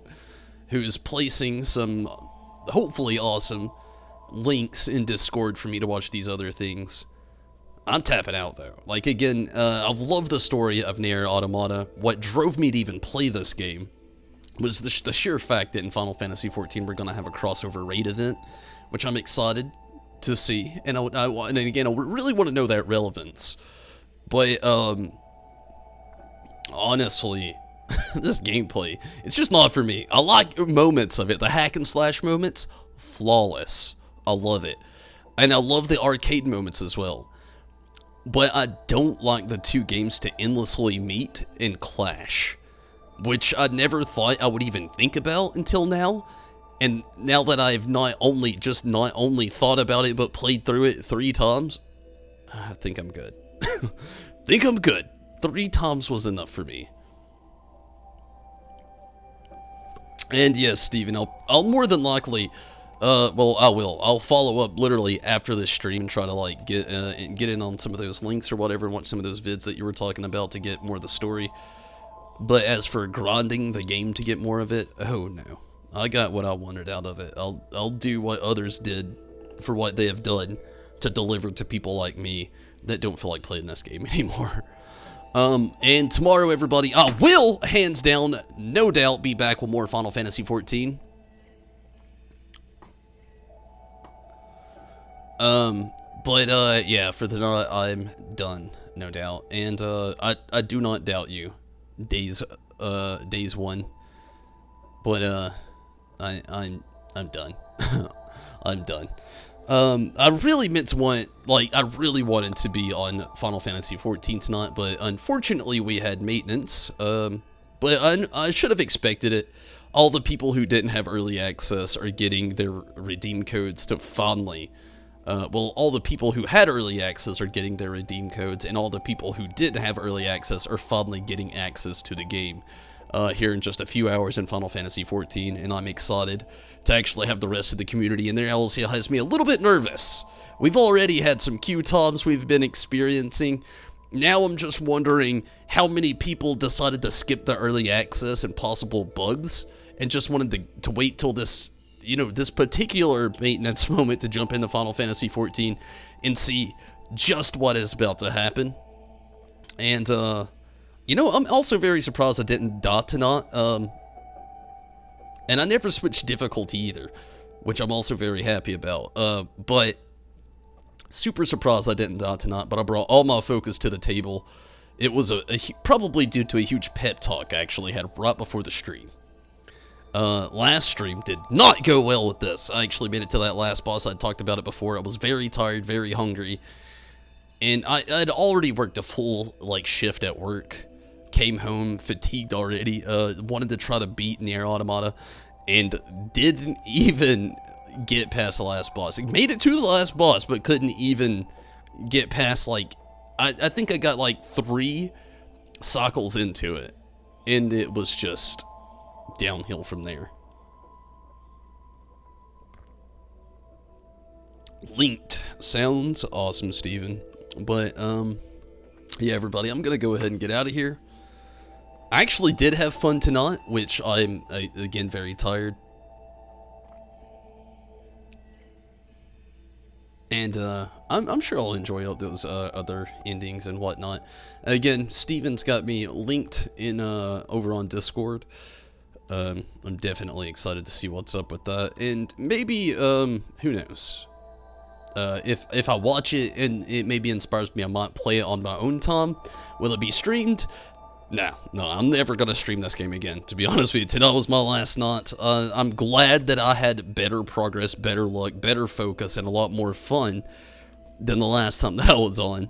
who's placing some hopefully awesome links in Discord for me to watch these other things. I'm tapping out though. Like again, I've loved the story of Nier Automata. What drove me to even play this game was the sheer fact that in Final Fantasy XIV we're gonna have a crossover raid event, which I'm excited to see. And and again, I really want to know that relevance. But honestly, this gameplay, it's just not for me. I like moments of it, the hack and slash moments, flawless. I love it. And I love the arcade moments as well. But I don't like the two games to endlessly meet and clash, which I never thought I would even think about until now. And now that I've not only thought about it, but played through it 3 times, I think I'm good. Think I'm good. 3 times was enough for me. And yes, Steven, I'll more than likely, well, I will. I'll follow up literally after this stream and try to like get in on some of those links or whatever and watch some of those vids that you were talking about to get more of the story. But as for grinding the game to get more of it, oh no. I got what I wanted out of it. I'll do what others did for what they have done to deliver to people like me that don't feel like playing this game anymore. And tomorrow, everybody, I will, hands down, no doubt, be back with more Final Fantasy XIV. Yeah, for the night, I'm done, no doubt. And, I do not doubt you, days 1. But, I'm done. I'm done. I really meant to I really wanted to be on Final Fantasy XIV tonight, but unfortunately we had maintenance, but I should have expected it. All the people who didn't have early access are getting their redeem codes to finally, well, all the people who had early access are getting their redeem codes, and all the people who didn't have early access are finally getting access to the game. Here in just a few hours in Final Fantasy XIV, and I'm excited to actually have the rest of the community in there. Else it has me a little bit nervous. We've already had some queue times we've been experiencing. Now I'm just wondering how many people decided to skip the early access and possible bugs, and just wanted to wait till this, this particular maintenance moment to jump into Final Fantasy XIV and see just what is about to happen. And, I'm also very surprised I didn't die tonight, and I never switched difficulty either, which I'm also very happy about, but super surprised I didn't die tonight, but I brought all my focus to the table. It was probably due to a huge pep talk I actually had right before the stream. Last stream did not go well with this. I actually made it to that last boss. I talked about it before. I was very tired, very hungry, and I'd already worked a full, shift at work. Came home fatigued already, wanted to try to beat Nier Automata, and didn't even get past the last boss. It made it to the last boss, but couldn't even get past, I think I got, 3 cycles into it, and it was just downhill from there. Linked. Sounds awesome, Steven. But, yeah, everybody, I'm gonna go ahead and get out of here. I actually did have fun tonight, which I'm, again, very tired. And, I'm sure I'll enjoy all those, other endings and whatnot. Again, Steven's got me linked in, over on Discord. I'm definitely excited to see what's up with that. And maybe, who knows? If I watch it and it maybe inspires me, I might play it on my own time. Will it be streamed? No, I'm never going to stream this game again, to be honest with you. Tonight was my last night. I'm glad that I had better progress, better luck, better focus, and a lot more fun than the last time that I was on.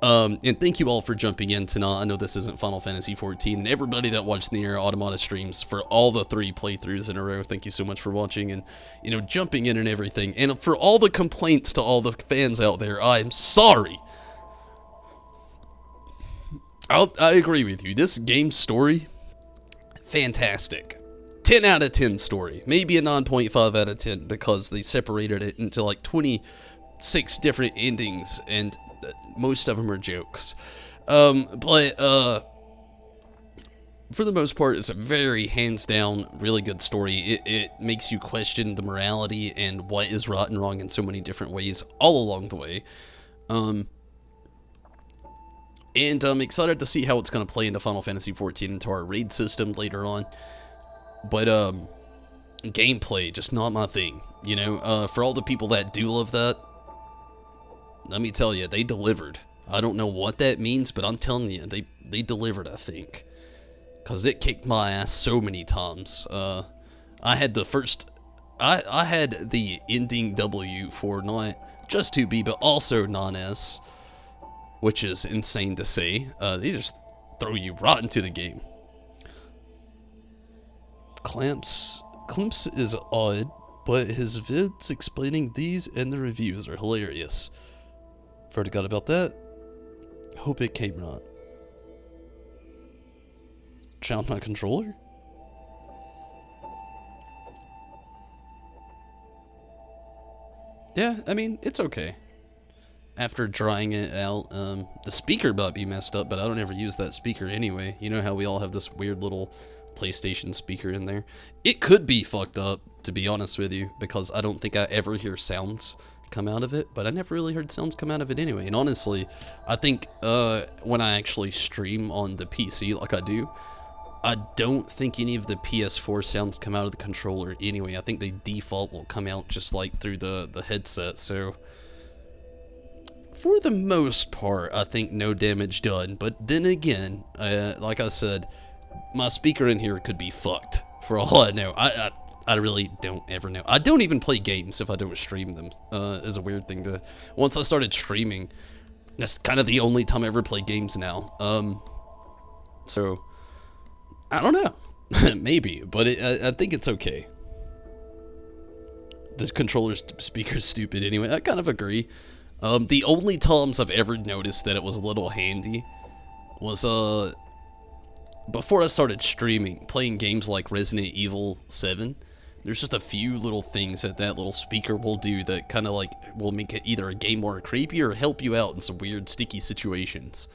And thank you all for jumping in tonight. I know this isn't Final Fantasy XIV, and everybody that watched Nier Automata streams for all the 3 playthroughs in a row, thank you so much for watching and, jumping in and everything. And for all the complaints to all the fans out there, I'm sorry. I agree with you. This game's story, fantastic. 10 out of 10 story. Maybe a 9.5 out of 10 because they separated it into like 26 different endings and most of them are jokes. But for the most part, it's a very hands down, really good story. It makes you question the morality and what is right and wrong in so many different ways all along the way. And I'm excited to see how it's going to play into Final Fantasy XIV, into our raid system later on. But, gameplay, just not my thing. You know, for all the people that do love that, let me tell you, they delivered. I don't know what that means, but I'm telling you, they delivered, I think. Because it kicked my ass so many times. I had the first... I had the ending W for not just 2B, but also non-S. Which is insane to say. They just throw you right into the game. Clamps is odd, but his vids explaining these and the reviews are hilarious. Forgot about that. Hope it came right. Found my controller? Yeah, I mean, it's okay. After drying it out, the speaker might be messed up, but I don't ever use that speaker anyway. You know how we all have this weird little PlayStation speaker in there? It could be fucked up, to be honest with you, because I don't think I ever hear sounds come out of it, but I never really heard sounds come out of it anyway. And honestly, I think when I actually stream on the PC like I do, I don't think any of the PS4 sounds come out of the controller anyway. I think they default will come out just like through the headset, so for the most part, I think no damage done. But then again, like I said, my speaker in here could be fucked for all I know. I really don't ever know. I don't even play games if I don't stream them. Is a weird thing to... Once I started streaming, that's kind of the only time I ever play games now. So, I don't know. Maybe, but I think it's okay. The controller's speaker's stupid anyway. I kind of agree. The only times I've ever noticed that it was a little handy was, before I started streaming, playing games like Resident Evil 7. There's just a few little things that little speaker will do that kind of like will make it either a game more creepy or help you out in some weird sticky situations.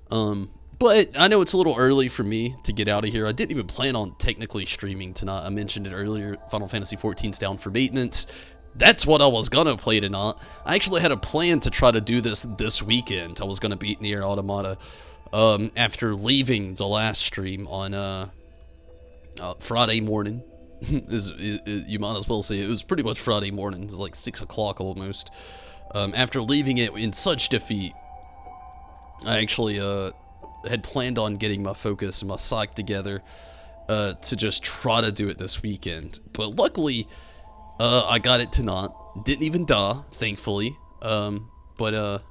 But I know it's a little early for me to get out of here. I didn't even plan on technically streaming tonight. I mentioned it earlier. Final Fantasy XIV's down for maintenance. That's what I was gonna play tonight. I actually had a plan to try to do this weekend. I was gonna beat Nier Automata after leaving the last stream on Friday morning. You might as well say it was pretty much Friday morning. It was like 6 o'clock almost. After leaving it in such defeat, I actually had planned on getting my focus and my psych together to just try to do it this weekend. But luckily, I got it tonight. Didn't even die, thankfully. But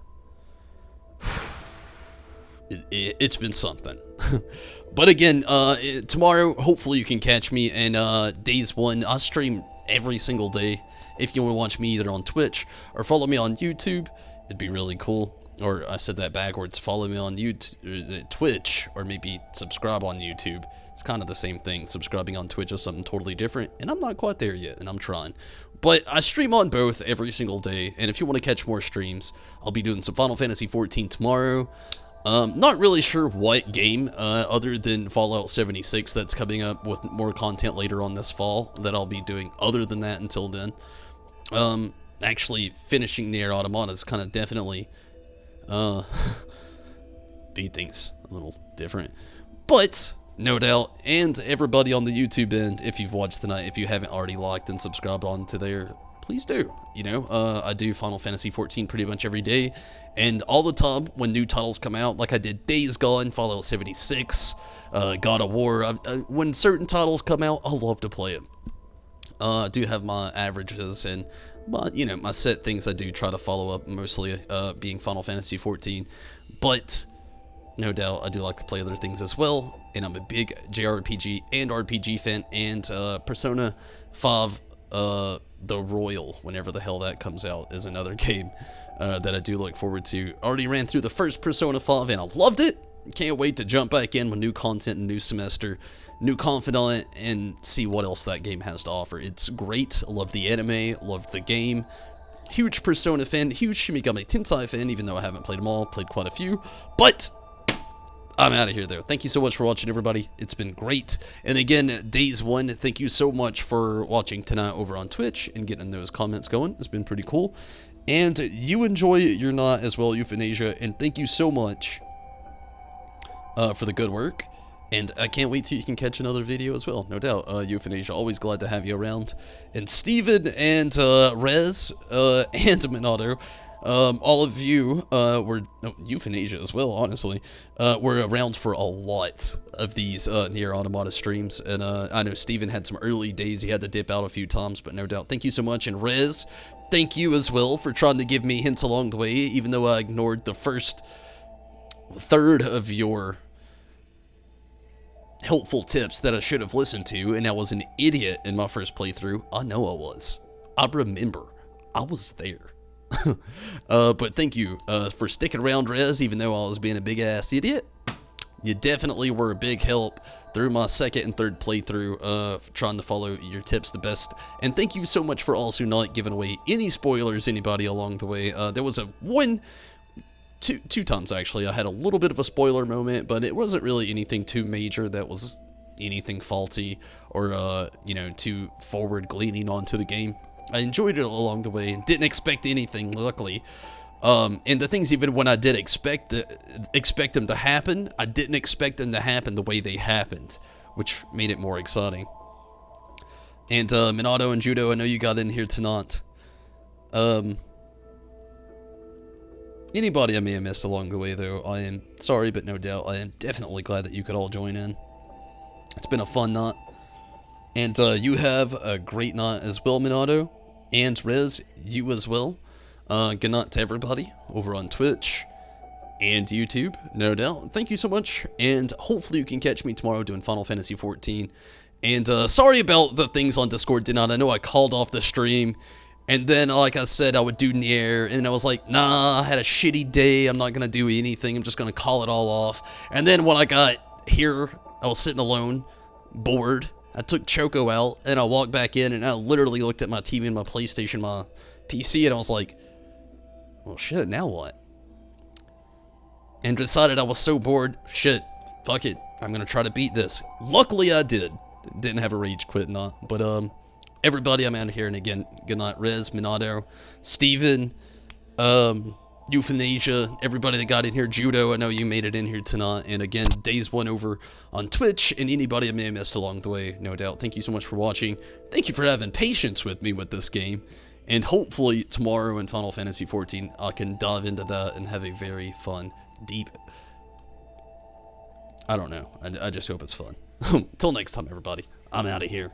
it's been something. But again, tomorrow, hopefully you can catch me, and Days 1, I stream every single day. If you want to watch me either on Twitch or follow me on YouTube, it'd be really cool. Or I said that backwards, follow me on YouTube, Twitch, or maybe subscribe on YouTube. It's kind of the same thing. Subscribing on Twitch is something totally different, and I'm not quite there yet, and I'm trying. But I stream on both every single day, and if you want to catch more streams, I'll be doing some Final Fantasy XIV tomorrow. Not really sure what game, other than Fallout 76 that's coming up with more content later on this fall that I'll be doing other than that until then. Actually finishing Nier Automata is kind of definitely, beat things a little different. But, no doubt, and everybody on the YouTube end, if you've watched tonight, if you haven't already liked and subscribed on to there, please do. You know, I do Final Fantasy XIV pretty much every day, and all the time when new titles come out, like I did Days Gone, Fallout 76, God of War, when certain titles come out, I love to play them. I do have my averages and my set things I do try to follow up, mostly being Final Fantasy XIV, but no doubt I do like to play other things as well, and I'm a big JRPG and RPG fan, and Persona 5 The Royal, whenever the hell that comes out, is another game that I do look forward to. Already ran through the first Persona 5 and I loved it. can't wait to jump back in with new content and new semester, new confidant, and see what else that game has to offer. It's great. I love the anime, love the game. Huge Persona fan, huge Shin Megami Tensei fan, even though I haven't played them all, played quite a few. But I'm out of here, though. Thank you so much for watching, everybody. It's been great. And again, Days 1, thank you so much for watching tonight over on Twitch and getting those comments going. It's been pretty cool. And you enjoy your night as well, Euthanasia. And thank you so much for the good work. And I can't wait till you can catch another video as well, no doubt. Euthanasia, always glad to have you around. And Steven and Rez and Minato. All of you were, Euthanasia as well, honestly, were around for a lot of these Nier Automata streams, and I know Steven had some early days, he had to dip out a few times, but no doubt, thank you so much, and Rez, thank you as well for trying to give me hints along the way, even though I ignored the first third of your helpful tips that I should have listened to, and I was an idiot in my first playthrough. I know I was. I remember. I was there. But thank you for sticking around, Rez, even though I was being a big-ass idiot. You definitely were a big help through my second and third playthrough, trying to follow your tips the best. And thank you so much for also not giving away any spoilers anybody along the way. There was two times, actually, I had a little bit of a spoiler moment, but it wasn't really anything too major that was anything faulty or, you know, too forward-gleaning onto the game. I enjoyed it along the way and didn't expect anything, luckily. And the things, even when I did expect them to happen, I didn't expect them to happen the way they happened, which made it more exciting. And Minato and Judo, I know you got in here tonight. Anybody I may have missed along the way, though, I am sorry, but no doubt I am definitely glad that you could all join in. It's been a fun night. And you have a great night as well, Minato. And Rez, you as well. Good night to everybody over on Twitch and YouTube, no doubt. Thank you so much, and hopefully you can catch me tomorrow doing Final Fantasy XIV. And sorry about the things on Discord tonight. I know I called off the stream, and then, like I said, I would do Nier, and I was like, nah, I had a shitty day. I'm not going to do anything. I'm just going to call it all off. And then when I got here, I was sitting alone, bored. I took Choco out, and I walked back in, and I literally looked at my TV and my PlayStation, my PC, and I was like, well, shit, now what? And decided I was so bored, shit, fuck it, I'm gonna try to beat this. Luckily, I did. Didn't have a rage quit, not. But, everybody, I'm out of here, and again, good night, Rez, Minato, Steven, Euthanasia, everybody that got in here, Judo, I know you made it in here tonight, and again, Days 1 over on Twitch, and anybody I may have missed along the way, no doubt. Thank you so much for watching. Thank you for having patience with me with this game, and hopefully tomorrow in Final Fantasy XIV, I can dive into that and have a very fun, deep, I don't know, I just hope it's fun. Till next time, everybody, I'm out of here.